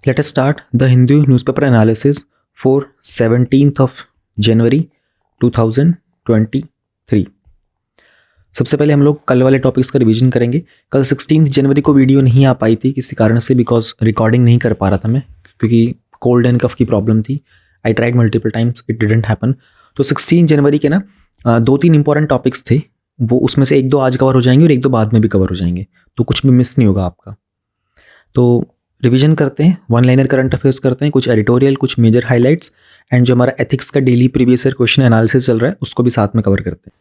Let us start the Hindu newspaper analysis for 17th of January 2023. सबसे पहले हम लोग कल वाले टॉपिक्स का रिवीजन करेंगे. कल 16 जनवरी को वीडियो नहीं आ पाई थी किसी कारण से, बिकॉज रिकॉर्डिंग नहीं कर पा रहा था मैं, क्योंकि कोल्ड एंड कफ की प्रॉब्लम थी. I tried multiple times, it didn't happen. तो 16 जनवरी के ना 2-3 इंपॉर्टेंट टॉपिक्स थे, वो उसमें से 1-2 आज कवर हो जाएंगे और 1-2 बाद में भी कवर हो जाएंगे, तो कुछ भी मिस नहीं होगा आपका. तो रिवीजन करते हैं, वन लाइनर करंट अफेयर्स करते हैं, कुछ एडिटोरियल, कुछ मेजर हाइलाइट्स, एंड जो हमारा एथिक्स का daily previous year question analysis चल रहा है उसको भी साथ में कवर करते हैं.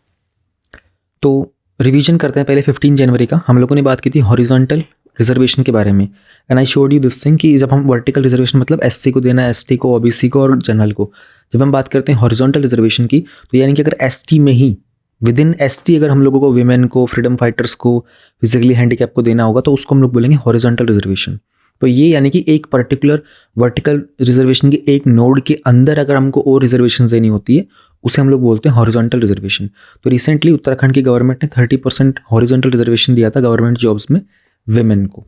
तो रिवीजन करते हैं. पहले 15 जनवरी का हम लोगों ने बात की थी हॉरिजॉन्टल रिजर्वेशन के बारे में, and I showed you this thing कि जब हम वर्टिकल रिजर्वेशन मतलब एससी को देना, एसटी को, ओबीसी को और जनरल को, जब हम बात करते हैं हॉरिजॉन्टल रिजर्वेशन की, तो यानी कि अगर एसटी में ही विद इन एसटी अगर हम लोगों को विमेन को, फ्रीडम फाइटर्स को, फिजिकली हैंडीकैप को देना होगा तो उसको हम लोग बोलेंगे हॉरिजॉन्टल रिजर्वेशन. तो ये यानी कि एक पर्टिकुलर वर्टिकल रिजर्वेशन के एक नोड के अंदर अगर हमको और रिजर्वेशन देनी होती है उसे हम लोग बोलते हैं हॉरिजॉन्टल रिजर्वेशन. तो रिसेंटली उत्तराखंड की गवर्नमेंट ने 30% हॉरिजॉन्टल रिजर्वेशन दिया था गवर्नमेंट जॉब्स में विमेन को.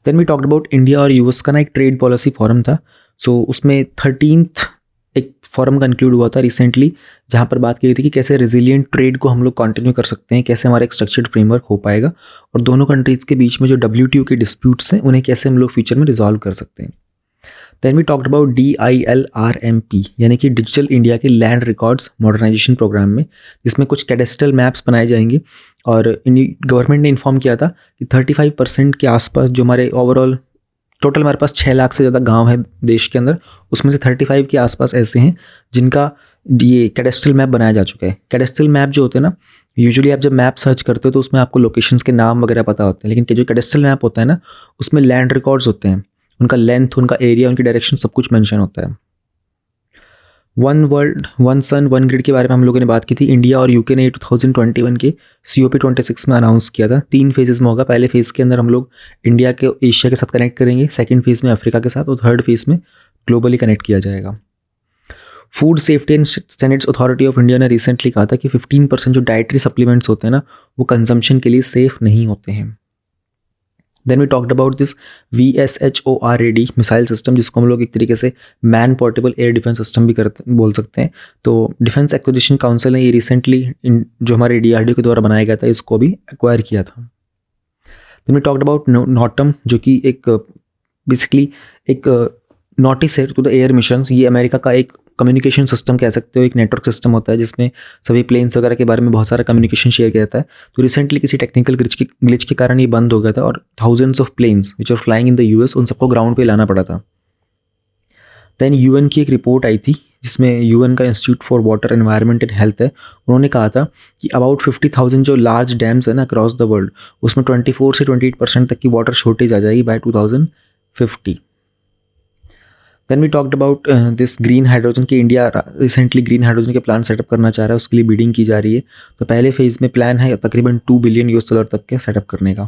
Then we talked about India और यूएस का ना एक ट्रेड पॉलिसी फॉरम था. सो उसमें 13th एक फॉरम कंक्लूड हुआ था रिसेंटली, जहाँ पर बात की गई थी कि कैसे रेजिलिएंट ट्रेड को हम लोग कंटिन्यू कर सकते हैं, कैसे हमारा एक स्ट्रक्चर्ड फ्रेमवर्क हो पाएगा, और दोनों कंट्रीज़ के बीच में जो WTO के डिस्प्यूट्स हैं उन्हें कैसे हम लोग फ्यूचर में रिजॉल्व कर सकते हैं. Then we talked about DILRMP यानी कि डिजिटल इंडिया के लैंड रिकॉर्ड्स मॉडर्नाइजेशन प्रोग्राम में, जिसमें कुछ कैडेस्ट्रल मैप्स बनाए जाएंगे. और गवर्नमेंट ने इन्फॉर्म किया था कि 35% के आसपास जो हमारे ओवरऑल टोटल हमारे पास 6 लाख से ज़्यादा गांव है देश के अंदर, उसमें से 35 के आसपास ऐसे हैं जिनका ये कैडेस्ट्रल मैप बनाया जा चुका है. कैडेस्ट्रल मैप जो होते हैं ना, यूजुअली आप जब मैप सर्च करते हो तो उसमें आपको लोकेशंस के नाम वगैरह पता होते हैं, लेकिन जो कैडेस्ट्रल मैप होता है ना उसमें लैंड रिकॉर्ड्स होते हैं, उनका लेंथ, उनका एरिया, उनकी डायरेक्शन सब कुछ मेंशन होता है. One world one sun one grid के बारे में हम लोगों ने बात की थी. इंडिया और यूके ने 2021 के COP26 में अनाउंस किया था. 3 फेजेस में होगा. पहले फेज़ के अंदर हम लोग इंडिया के एशिया के साथ कनेक्ट करेंगे, सेकंड फेज़ में अफ्रीका के साथ, और थर्ड फेज़ में ग्लोबली कनेक्ट किया जाएगा. Food safety and standards authority of India ने रिसेंटली कहा था कि 15% जो डाइटरी सप्लीमेंट्स होते हैं ना वो कंजम्पशन के लिए सेफ नहीं होते हैं. Then we talked about this VSHORAD missile system, जिसको हम लोग एक तरीके से man portable air defence system भी बोल सकते हैं. तो डिफेंस एक्विजिशन काउंसिल ने ये रिसेंटली जो हमारे DRDO के द्वारा बनाया गया था इसको भी एक्वायर किया था. देन वी टॉक्ड अबाउट नॉटम, जो कि एक बेसिकली एक नॉटिस है टू द एयर मिशंस. ये अमेरिका का एक कम्युनिकेशन सिस्टम कह सकते हो, एक नेटवर्क सिस्टम होता है जिसमें सभी प्लेन्स वगैरह के बारे में बहुत सारा कम्युनिकेशन शेयर किया जाता है. तो रिसेंटली किसी टेक्निकल ग्लिच के कारण ये बंद हो गया था और thousands of planes which are flying in the US उन सबको ग्राउंड पे लाना पड़ा था. देन UN की एक रिपोर्ट आई थी जिसमें UN का institute for water environment and health है. उन्होंने कहा था कि अबाउट 50,000 जो लार्ज डैम्स है ना अक्रॉस द वर्ल्ड, उसमें 24 से 28% तक की वाटर शॉर्टेज आ जाएगी by 2050. Then we talked about this green hydrogen की. इंडिया रिसेंटली ग्रीन हाइड्रोजन के प्लांट सेटअप करना चाह रहा है, उसके लिए बीडिंग की जा रही है. तो पहले फेज़ में प्लान है तकरीबन $2 बिलियन तक के सेटअप करने का.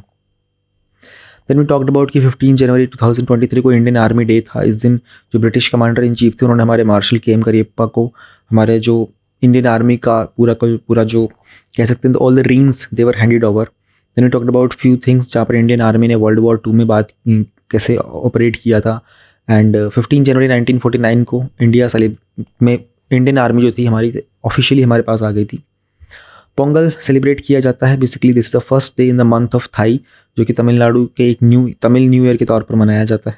देन वी टॉक्ड अबाउट कि 15 जनवरी 2023 को इंडियन आर्मी डे था. इस दिन जो ब्रिटिश कमांडर इन चीफ थे उन्होंने हमारे मार्शल KM करियप्पा को हमारे जो इंडियन आर्मी का पूरा जो कह सकते हैं all the rings they were handed over. Then we talked about few things जहाँ पर इंडियन आर्मी ने World War II में बात कैसे ऑपरेट किया था. एंड 15 जनवरी 1949 को इंडिया में इंडियन आर्मी जो थी हमारी ऑफिशियली हमारे पास आ गई थी. पोंगल सेलिब्रेट किया जाता है. Basically this is the first day in the month of thigh, जो कि तमिलनाडु के एक तमिल न्यू ईयर के तौर पर मनाया जाता है.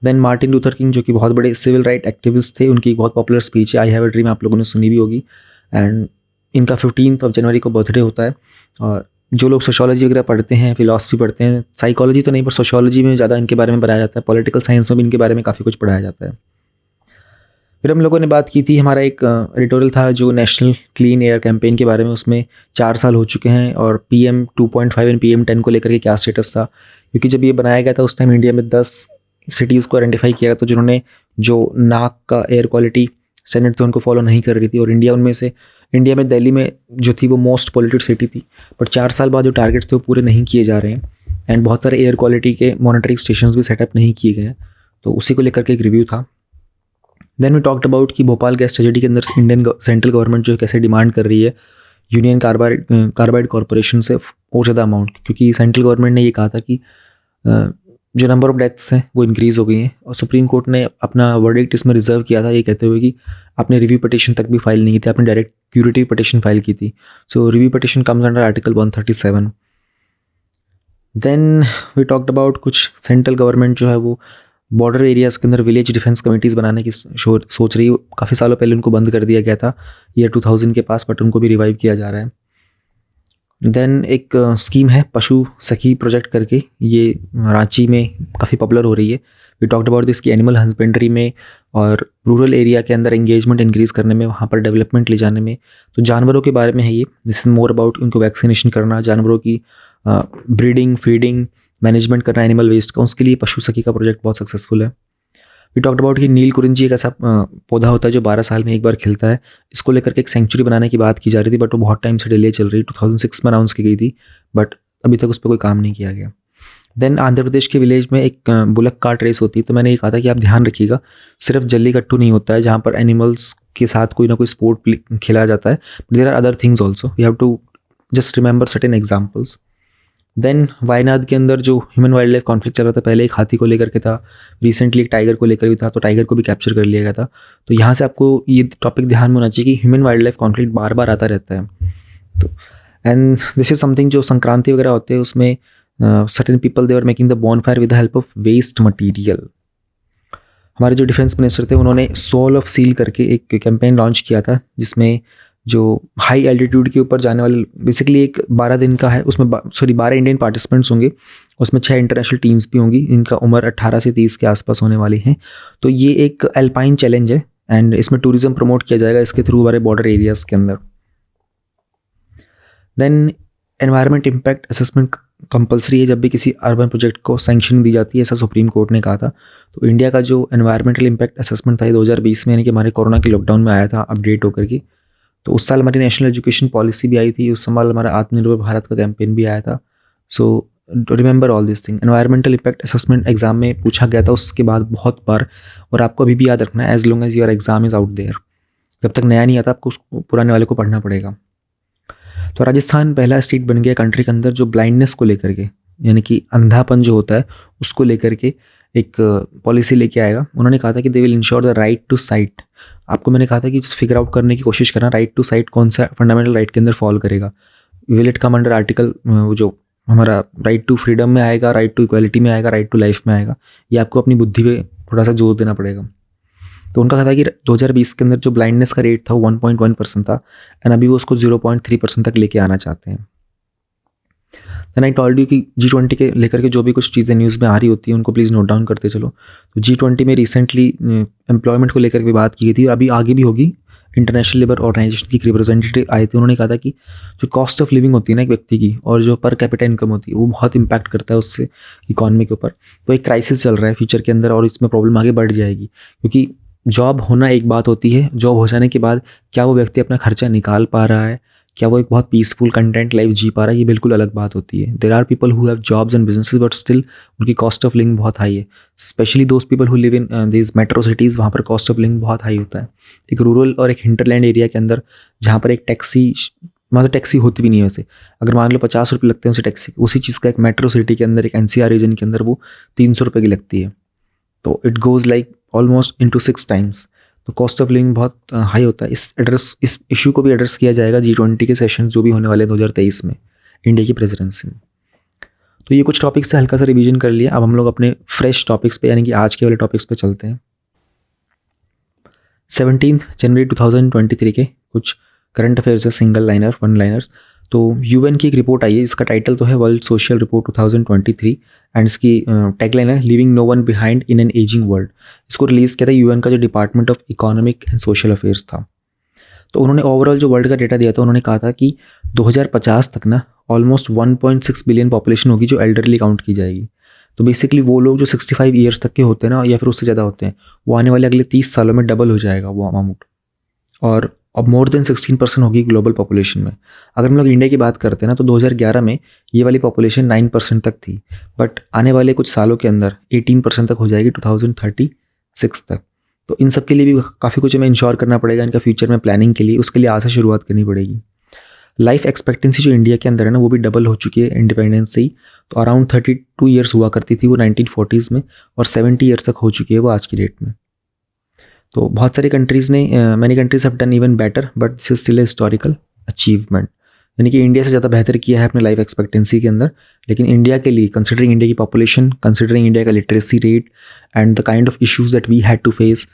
देन मार्टिन लूथर किंग, जो कि बहुत बड़े सिविल राइट एक्टिविस्ट थे, उनकी एक बहुत पॉपुलर स्पीच है आई हैव अ ड्रीम, आप लोगों ने सुनी भी होगी. एंड इनका 15 जनवरी को बर्थडे होता है. और जो लोग सोशियोलॉजी वगैरह पढ़ते हैं, फिलॉसफी पढ़ते हैं, साइकोलॉजी तो नहीं पर सोशियोलॉजी में ज़्यादा इनके बारे में पढ़ाया जाता है, पॉलिटिकल साइंस में भी इनके बारे में काफ़ी कुछ पढ़ाया जाता है. फिर हम लोगों ने बात की थी, हमारा एक एडिटोरियल था जो नेशनल क्लीन एयर कैंपेन के बारे में, उसमें 4 साल हो चुके हैं और PM 2.5 एंड PM 10 को लेकर के क्या स्टेटस था. क्योंकि जब ये बनाया गया था उस टाइम इंडिया में 10 सिटीज़ को आइडेंटिफाई किया, तो जिन्होंने जो नाक का एयर क्वालिटी स्टैंडर्ड थे उनको फॉलो नहीं कर रही थी, और इंडिया में दिल्ली में जो थी वो मोस्ट पॉल्यूटेड सिटी थी. बट 4 साल बाद जो टारगेट्स थे वो पूरे नहीं किए जा रहे हैं, एंड बहुत सारे एयर क्वालिटी के मॉनिटरिंग स्टेशंस भी सेटअप नहीं किए गए हैं. तो उसी को लेकर के एक रिव्यू था. देन वी टॉक्ड अबाउट कि भोपाल गैस ट्रेजेडी के अंदर इंडियन सेंट्रल गवर्नमेंट जो कैसे डिमांड कर रही है यूनियन कार्बाइड कॉरपोरेशन से और ज़्यादा अमाउंट, क्योंकि सेंट्रल गवर्नमेंट ने ये कहा था कि जो नंबर ऑफ डेथ्स हैं वो इंक्रीज़ हो गई हैं और सुप्रीम कोर्ट ने अपना वर्डिक्ट इसमें रिजर्व किया था ये कहते हुए कि आपने रिव्यू पिटिशन तक भी फाइल नहीं की थी, आपने डायरेक्ट क्यूरेटिव पिटिशन फाइल की थी. So review petition comes under article 137. Then we talked about कुछ सेंट्रल गवर्नमेंट जो है वो बॉर्डर एरियाज़ के अंदर विलेज डिफेंस कमेटीज़ बनाने की सोच रही है. काफ़ी सालों पहले उनको बंद कर दिया गया था ईयर 2000 के पास, बट उनको भी रिवाइव किया जा रहा है. देन एक स्कीम है पशु सखी प्रोजेक्ट करके, ये रांची में काफ़ी पॉपुलर हो रही है. वी टॉक्ड अबाउट दिस कि एनिमल हस्बेंड्री में और रूरल एरिया के अंदर एंगेजमेंट इंक्रीज़ करने में, वहाँ पर डेवलपमेंट ले जाने में. तो जानवरों के बारे में है ये. दिस इज़ मोर अबाउट उनको वैक्सीनेशन करना, जानवरों की ब्रीडिंग, फीडिंग, मैनेजमेंट करना एनिमल वेस्ट का. उसके लिए पशु सखी का प्रोजेक्ट बहुत सक्सेसफुल है. वी टॉक्ड अबाउट कि नील कुरिंजी एक ऐसा पौधा होता है जो 12 साल में एक बार खिलता है. इसको लेकर के एक सेंचुरी बनाने की बात की जा रही थी, बट वो बहुत टाइम से डिले चल रही. 2006 में अनाउंस की गई थी, बट अभी तक उस पर कोई काम नहीं किया गया. देन आंध्र प्रदेश के विलेज में एक बुलक कार्ट रेस होती है. तो मैंने ये कहा था कि आप ध्यान रखिएगा, सिर्फ जल्लीकट्टू नहीं होता है जहाँ पर एनिमल्स के साथ कोई ना कोई स्पोर्ट खेला जाता है. There are other things also, you have to just remember certain examples. Then Wayanad के अंदर जो ह्यूमन वाइल्ड लाइफ कॉन्फ्लिक्ट चल रहा था, पहले एक हाथी को लेकर के था, रिसेंटली एक टाइगर को लेकर भी था, तो टाइगर को भी कैप्चर कर लिया गया था. तो यहाँ से आपको ये टॉपिक ध्यान में होना चाहिए कि ह्यूमन वाइल्ड लाइफ कॉन्फ्लिक्ट बार बार आता रहता है. तो एंड दिस इज समथिंग, जो संक्रांति वगैरह होते हैं उसमें certain people they are making the bonfire with the help of waste material. हमारे जो डिफेंस मिनिस्टर थे उन्होंने सोल ऑफ सील करके एक कैंपेन लॉन्च किया था, जिसमें जो हाई एल्टीट्यूड के ऊपर जाने वाले, बेसिकली एक 12 दिन का है, उसमें 12 इंडियन पार्टिसिपेंट्स होंगे, उसमें 6 इंटरनेशनल टीम्स भी होंगी. इनका उम्र 18 से 30 के आसपास होने वाली हैं. तो ये एक एल्पाइन चैलेंज है एंड इसमें टूरिज्म प्रमोट किया जाएगा इसके थ्रू हमारे बॉर्डर एरियाज़ के अंदर. Then environment impact assessment compulsory है जब भी किसी अर्बन प्रोजेक्ट को सैंक्शन दी जाती है, ऐसा सुप्रीम कोर्ट ने कहा था. तो इंडिया का जो एनवायरमेंटल इम्पैक्ट असेसमेंट था ये 2020 में, यानी कि हमारे कोरोना के लॉकडाउन में आया था अपडेट होकर के. तो उस साल हमारी नेशनल एजुकेशन पॉलिसी भी आई थी, उस साल हमारा आत्मनिर्भर भारत का कैंपेन भी आया था. So remember all this thing. Environmental impact assessment exam में पूछा गया था उसके बाद बहुत बार, और आपको अभी भी याद रखना है, as long as your exam is out there. जब तक नया नहीं आता आपको पुराने वाले को पढ़ना पड़ेगा. तो राजस्थान पहला स्टेट बन गया कंट्री के अंदर जो ब्लाइंडनेस को लेकर के, यानी कि अंधापन जो होता है उसको लेकर के एक पॉलिसी लेके आएगा. उन्होंने कहा था कि they will ensure the right to site. आपको मैंने कहा था कि फिगर आउट करने की कोशिश करना राइट टू साइट कौन सा फंडामेंटल राइट के अंदर फॉल करेगा. Will it come under article जो हमारा राइट टू फ्रीडम में आएगा, राइट टू इक्वालिटी में आएगा, राइट टू लाइफ में आएगा. ये आपको अपनी बुद्धि पे थोड़ा सा जोर देना पड़ेगा. तो उनका कहा था कि 2020 के अंदर जो ब्लाइंडनेस का रेट था वो 1.1% था एंड अभी वो उसको 0.3% तक लेके आना चाहते हैं. देन आई टॉल्ड यू कि G20 के लेकर के जो भी कुछ चीज़ें न्यूज़ में आ रही होती हैं उनको प्लीज़ नोट डाउन करते चलो. तो G20 में रिसेंटली एम्प्लॉयमेंट को लेकर के बात की गई थी, अभी आगे भी होगी. इंटरनेशनल लेबर ऑर्गेनाइजेशन की रिप्रेजेंटेटिव आए थे, उन्होंने कहा था कि जो कॉस्ट ऑफ लिविंग होती है ना एक व्यक्ति की, और जो पर कैपिटा इनकम होती है, वो बहुत इंपैक्ट करता है उससे इकॉनमी के ऊपर. तो एक क्राइसिस चल रहा है फ्यूचर के अंदर और इसमें प्रॉब्लम आगे बढ़ जाएगी, क्योंकि जॉब होना एक बात होती है, जॉब हो जाने के बाद क्या वो व्यक्ति अपना खर्चा निकाल पा रहा है, क्या वो एक बहुत पीसफुल कंटेंट लाइफ जी पा रहा है, ये बिल्कुल अलग बात होती है. There are people who have jobs and businesses but still उनकी कॉस्ट ऑफ लिविंग बहुत हाई है. Specially those people who live in this metro cities, वहाँ पर कॉस्ट ऑफ लिविंग बहुत हाई होता है. एक रूरल और एक हिंटरलैंड एरिया के अंदर जहाँ पर एक टैक्सी, मतलब टैक्सी होती भी नहीं है वैसे, अगर मान लो 50 रुपये लगते हैं उसे टैक्सी, उसी चीज़ का एक मेट्रो सिटी के अंदर, एक NCR रीजन के अंदर वो 300 रुपये की लगती है. तो it goes like almost into 6 times. तो कॉस्ट ऑफ लिविंग बहुत हाई होता है. इस इशू को भी एड्रेस किया जाएगा G20 के सेशन जो भी होने वाले हैं 2023 में इंडिया की प्रेसिडेंसी में. तो ये कुछ टॉपिक्स से हल्का सा रिवीजन कर लिया. अब हम लोग अपने फ्रेश टॉपिक्स पे, यानी कि आज के वाले टॉपिक्स पे चलते हैं. 17 जनवरी 2023 के कुछ करंट अफेयर्स है, सिंगल लाइनर, वन लाइनर्स. तो UN की एक रिपोर्ट आई है, इसका टाइटल तो है वर्ल्ड सोशल रिपोर्ट 2023 एंड इसकी टैगलाइन है living no one behind in an ageing world. इसको रिलीज़ किया था UN का जो department of economic and social affairs था. तो उन्होंने ओवरऑल जो वर्ल्ड का डेटा दिया था, उन्होंने कहा था कि 2050 तक ना ऑलमोस्ट 1.6 बिलियन पॉपुलेशन होगी जो एल्डरली काउंट की जाएगी. तो बेसिकली वो लोग जो 65 ईयर्स तक के होते हैं ना, या फिर उससे ज़्यादा होते हैं, वो आने वाले अगले 30 सालों में डबल हो जाएगा वो अमाउंट, और अब मोर देन 16% होगी ग्लोबल पॉपुलेशन में. अगर हम लोग इंडिया की बात करते हैं ना, तो 2011 में ये वाली पॉपुलेशन 9% तक थी, बट आने वाले कुछ सालों के अंदर 18% तक हो जाएगी 2036 तक. तो इन सब के लिए भी काफ़ी कुछ हमें इंश्योर करना पड़ेगा इनका फ्यूचर में प्लानिंग के लिए, उसके लिए आज से शुरुआत करनी पड़ेगी. लाइफ एक्सपेक्टेंसी जो इंडिया के अंदर है ना वो भी डबल हो चुकी है इंडिपेंडेंस से ही। तो अराउंड 32 ईयर्स हुआ करती थी वो 1940s में, और 70 ईयर्स तक हो चुकी है वो आज की डेट में। तो बहुत सारी कंट्रीज़ ने, many countries have done even better, but this is still a historical achievement. यानी कि इंडिया से ज़्यादा बेहतर किया है अपने लाइफ एक्सपेक्टेंसी के अंदर। लेकिन इंडिया के लिए, कंसिडरिंग इंडिया की पॉपुलेशन, कंसिडरिंग इंडिया का literacy rate and the kind of issues that we had to face,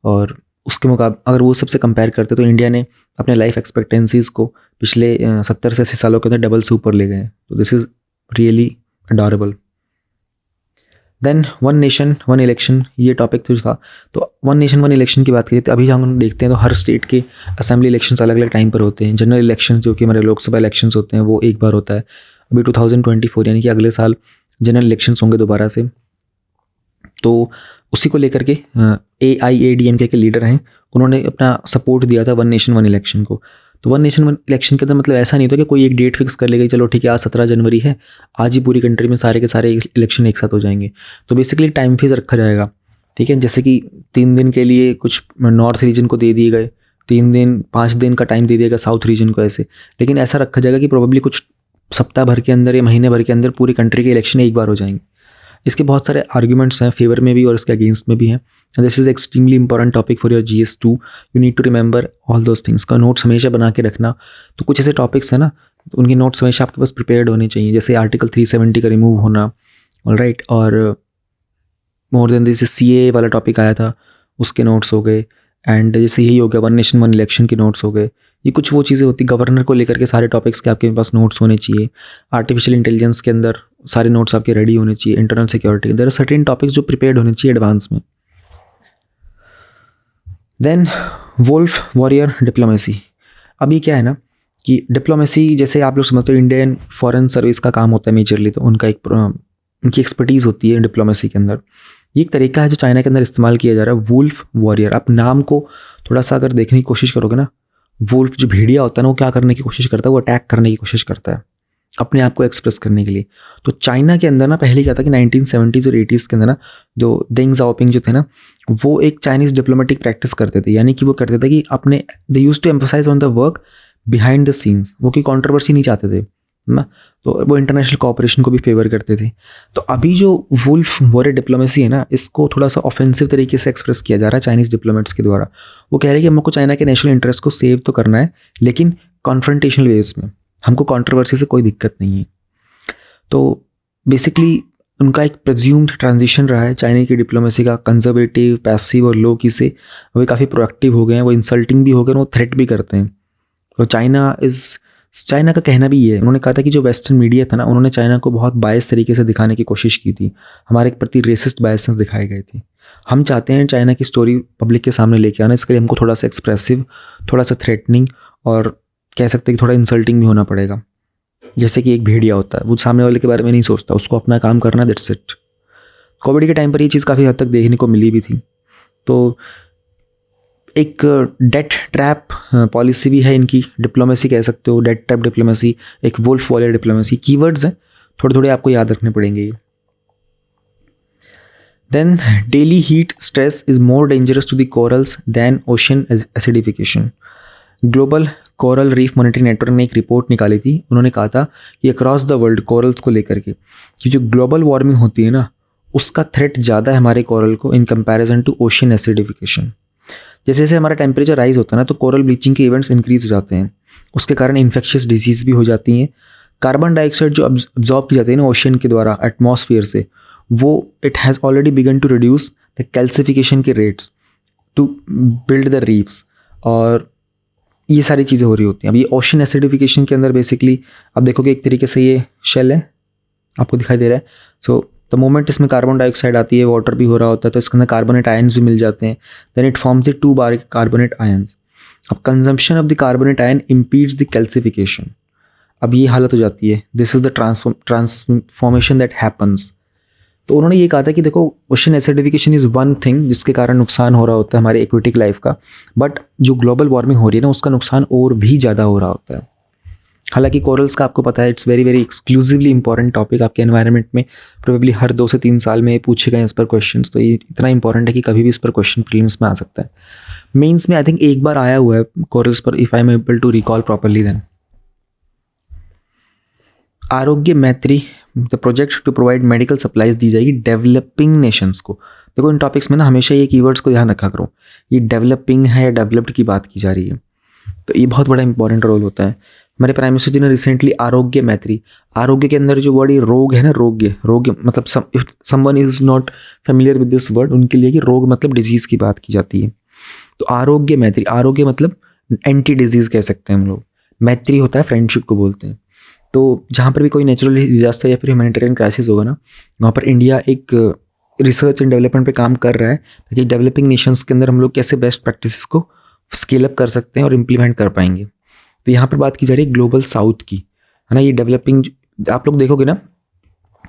और उसके मुकाबले अगर वो सबसे कंपेयर करते तो इंडिया ने अपने लाइफ एक्सपेक्टेंसीज़ को पिछले 70 से 80 सालों के अंदर डबल से ऊपर ले गए। तो this is really adorable. Then one nation one election, ये टॉपिक जो था, तो वन नेशन वन इलेक्शन की बात करिए तो अभी हम देखते हैं तो हर स्टेट के असेंबली इलेक्शंस अलग अलग टाइम पर होते हैं। जनरल इलेक्शन जो कि हमारे लोकसभा इलेक्शंस होते हैं वो एक बार होता है। अभी 2024 यानी कि अगले साल जनरल इलेक्शंस होंगे दोबारा से। तो उसी को लेकर के AIADMK के लीडर हैं, उन्होंने अपना सपोर्ट दिया था वन नेशन वन इलेक्शन को। तो वन नेशन वन इलेक्शन के अंदर मतलब ऐसा नहीं होता कि कोई एक डेट फिक्स कर लेगा, चलो ठीक है आज 17 जनवरी है, आज ही पूरी कंट्री में सारे के सारे इलेक्शन एक साथ हो जाएंगे। तो बेसिकली टाइम फेज रखा जाएगा, ठीक है। जैसे कि 3 दिन के लिए कुछ नॉर्थ रीजन को दे दिए गए, 3 दिन 5 दिन का टाइम दे दिया गया साउथ रीजन को ऐसे। लेकिन ऐसा रखा जाएगा कि प्रोबेबली कुछ सप्ताह भर के अंदर या महीने भर के अंदर पूरी कंट्री के इलेक्शन एक बार हो जाएंगे। इसके बहुत सारे आर्ग्यूमेंट्स हैं, फेवर में भी और इसके अगेंस्ट में भी हैं। This is extremely important topic for your GS2। You need to remember all those things. का नोट्स हमेशा बना के रखना। तो कुछ ऐसे टॉपिक्स हैं ना, तो उनके नोट्स हमेशा आपके पास प्रिपेयर्ड होने चाहिए। जैसे आर्टिकल 370 का रिमूव होना, ऑलराइट, और मोर देन दिस CAA वाला टॉपिक आया था, उसके नोट्स हो गए। एंड जैसे यही हो गया वन नेशन वन इलेक्शन के नोट्स हो गए। ये कुछ वो चीज़ें होती, गवर्नर को लेकर के सारे टॉपिक्स के आपके पास नोट्स होने चाहिए। आर्टिफिशियल इंटेलिजेंस के अंदर सारे नोट्स आपके रेडी होने चाहिए। Internal security, there are certain topics जो प्रिपेयर्ड होने चाहिए एडवांस में। Then wolf warrior diplomacy. अभी क्या है ना कि डिप्लोमेसी, जैसे आप लोग समझते हो इंडियन फॉरेन सर्विस का काम होता है मेजरली, तो उनका उनकी एक्सपर्टीज़ होती है डिप्लोमेसी के अंदर। ये एक तरीका है जो चाइना के अंदर इस्तेमाल किया जा रहा है, वुल्फ वॉरियर। आप नाम को थोड़ा सा अगर देखने की कोशिश करोगे ना, वुल्फ जो भेड़िया होता है ना, वो क्या करने की कोशिश करता है, वो अटैक करने की कोशिश करता है अपने आप को एक्सप्रेस करने के लिए। तो चाइना के अंदर ना पहले क्या था कि 1970s और 80s के अंदर ना जो देंग जाओपिंग जो थे ना, वो एक चाइनीज़ डिप्लोमेटिक प्रैक्टिस करते थे। यानी कि वो करते थे कि अपने they used to emphasise on the work behind the scenes. वो कोई कंट्रोवर्सी नहीं चाहते थे ना, तो वो इंटरनेशनल कोऑपरेशन को भी फेवर करते थे। तो अभी जो वुल्फ वॉरियर डिप्लोमेसी है ना, इसको थोड़ा सा ऑफेंसिव तरीके से एक्सप्रेस किया जा रहा है चाइनीज़ डिप्लोमेट्स के द्वारा। वो कह रहे हैं कि हमको चाइना के नेशनल इंटरेस्ट को सेव तो करना है, लेकिन कॉन्फ्रंटेशनल वेज में, हमको कंट्रोवर्सी से कोई दिक्कत नहीं है। तो बेसिकली उनका एक प्रेज्यूम्ड ट्रांजिशन रहा है चाइना की डिप्लोमेसी का, कंजर्वेटिव, पैसिव और लो की से वे काफ़ी प्रोएक्टिव हो गए हैं। वो इंसल्टिंग भी हो गए, वो थ्रेट भी करते हैं। तो चाइना का कहना भी ये है, उन्होंने कहा था कि जो वेस्टर्न मीडिया था ना, उन्होंने चाइना को बहुत बायस तरीके से दिखाने की कोशिश की थी, हमारे प्रति रेसिस्ट बायसेंस दिखाए गए थे। हम चाहते हैं चाइना की स्टोरी पब्लिक के सामने लेके आना, इसके लिए हमको थोड़ा सा एक्सप्रेसिव, थोड़ा सा थ्रेटनिंग और कह सकते हैं कि थोड़ा इंसल्टिंग भी होना पड़ेगा। जैसे कि एक भेड़िया होता है, वो सामने वाले के बारे में नहीं सोचता, उसको अपना काम करना, दैट्स इट। कोविड के टाइम पर ये चीज़ काफ़ी हद तक देखने को मिली भी थी। तो एक डेट ट्रैप पॉलिसी भी है इनकी, डिप्लोमेसी कह सकते हो, डेट ट्रैप डिप्लोमेसी, एक वुल्फ वॉरियर डिप्लोमेसी। कीवर्ड्स हैं, थोड़े थोड़े आपको याद रखने पड़ेंगे ये। Then daily heat stress is more dangerous to the corals than ocean acidification. Global coral reef monitoring network ने एक रिपोर्ट निकाली थी। उन्होंने कहा था कि अक्रॉस द वर्ल्ड कोरल्स को लेकर के कि जो ग्लोबल वार्मिंग होती है ना, उसका थ्रेट ज़्यादा है हमारे कोरल को in comparison to ocean acidification. जैसे जैसे हमारा टेम्परेचर राइज होता है ना, तो कोरल ब्लीचिंग के इवेंट्स इंक्रीज हो जाते हैं, उसके कारण इन्फेक्शियस डिजीज़ भी हो जाती हैं। कार्बन डाइऑक्साइड जो अब्जॉर्ब की जाती है ना ओशन के द्वारा एटमॉस्फेयर से, वो it has already begun to reduce the calcification के rates to build the reefs, और ये सारी चीज़ें हो रही होती हैं। अब ये ओशन एसिडिफिकेशन के अंदर बेसिकली आप देखोगे एक तरीके से ये शेल है, आपको दिखाई दे रहा है। सो द मोमेंट इसमें कार्बन डाइऑक्साइड आती है, वाटर भी हो रहा होता है, तो इसके अंदर कार्बोनेट आयन्स भी मिल जाते हैं। Then it forms the 2 bar carbonate ions. अब consumption of the carbonate ion impedes the calcification. अब ये हालत हो जाती है, this is the transformation that happens. तो उन्होंने ये कहा था कि देखो ocean acidification is one thing जिसके कारण नुकसान हो रहा होता है हमारे एक्वेटिक लाइफ का, बट जो ग्लोबल वार्मिंग हो रही है ना, उसका नुकसान और भी ज़्यादा हो रहा होता है। हालांकि कोरल्स का आपको पता है it's very very exclusively important topic, आपके एनवायरनमेंट में प्रोबेबली हर 2 से 3 साल में पूछे गए इस पर क्वेश्चंस। तो ये इतना इंपॉर्टेंट है कि कभी भी इस पर क्वेश्चन प्रीलिम्स में आ सकता है। मेंस में आई थिंक एक बार आया हुआ है कोरल्स पर, if I am able to recall properly then. Aarogya Maitri the project to provide medical supplies दी जाएगी डेवलपिंग नेशंस को। देखो इन टॉपिक्स में ना हमेशा ये कीवर्ड्स को ध्यान रखा करो, ये डेवलपिंग है या डेवलप्ड की बात की जा रही है, तो ये बहुत बड़ा इंपॉर्टेंट रोल होता है। हमारे प्राइम मिनिस्टर जी ने रिसेंटली आरोग्य मैत्री, आरोग्य के अंदर जो वर्ड ये रोग है ना, रोग मतलब someone is not familiar with this word, उनके लिए कि रोग मतलब डिजीज़ की बात की जाती है। तो आरोग्य मैत्री, आरोग्य मतलब एंटी डिजीज़ कह सकते हैं हम लोग, मैत्री होता है फ्रेंडशिप को बोलते हैं। तो जहाँ पर भी कोई नेचुरल डिजास्टर या फिर ह्यूमैनिटेरियन क्राइसिस होगा ना, वहाँ पर इंडिया एक रिसर्च एंड डेवलपमेंट पे काम कर रहा है ताकि डेवलपिंग नेशंस के अंदर हम लोग कैसे बेस्ट प्रैक्टिसेस को स्केल अप कर सकते हैं और इम्प्लीमेंट कर पाएंगे। तो यहाँ पर बात की जा रही है ग्लोबल साउथ की, है ना। ये डेवलपिंग आप लोग देखोगे ना,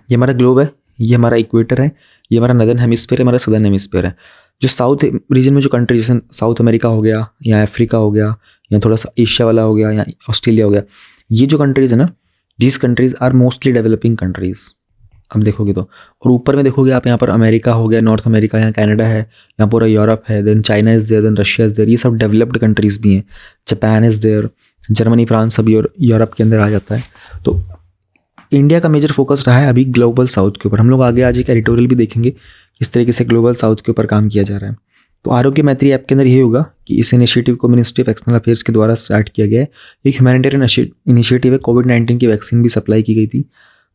ये हमारा ग्लोब है, ये हमारा इक्वेटर है, ये हमारा नदर्न हेमिस्फीयर है, हमारा सदर्न हेमिस्फीयर है। जो साउथ रीजन में जो कंट्रीज, जैसे साउथ अमेरिका हो गया या अफ्रीका हो गया या थोड़ा सा एशिया वाला हो गया या ऑस्ट्रेलिया हो गया, ये जो कंट्रीज़ है ना, these countries are mostly developing countries. अब देखोगे तो, और ऊपर में देखोगे आप, यहाँ पर अमेरिका हो गया, नॉर्थ अमेरिका, यहाँ कनाडा है, यहाँ पूरा यूरोप है, then China is there, then Russia is there, ये सब डेवलप्ड कंट्रीज़ भी हैं। Japan is there, Germany, France सभी और यूरोप के अंदर आ जाता है। तो इंडिया का मेजर फोकस रहा है अभी ग्लोबल साउथ के ऊपर। हम लोग आगे आज एक एडिटोरियल भी देखेंगे किस तरीके से ग्लोबल साउथ के ऊपर काम किया जा रहा है। तो आरोग्य मैत्री ऐप के अंदर ये होगा कि इस इनिशिएटिव को मिनिस्ट्री ऑफ एक्सटर्नल अफेयर्स के द्वारा स्टार्ट किया गया है। एक ह्यूमैनिटेरियन इनिशिएटिव है, कोविड-19 की वैक्सीन भी सप्लाई की गई थी,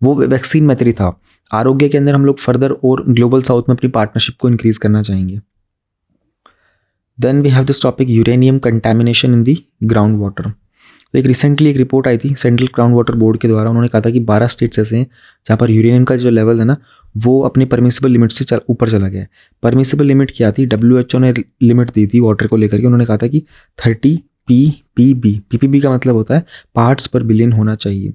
वो वैक्सीन मैत्री था। आरोग्य के अंदर हम लोग फर्दर और ग्लोबल साउथ में अपनी पार्टनरशिप को इंक्रीज करना चाहेंगे। Then we have this topic uranium contamination in the ground water. तो एक रिसेंटली एक रिपोर्ट आई थी सेंट्रल ग्राउंड वाटर बोर्ड के द्वारा, उन्होंने कहा था कि 12 स्टेट्स ऐसे हैं जहाँ पर यूरेनियम का जो लेवल है ना, वो अपनी परमिसिबल लिमिट से ऊपर चला गया है। परमिसिबल लिमिट क्या थी, WHO ने लिमिट दी थी वाटर को लेकर के, उन्होंने कहा था कि 30 ppb, ppb का मतलब होता है पार्ट्स पर बिलियन होना चाहिए।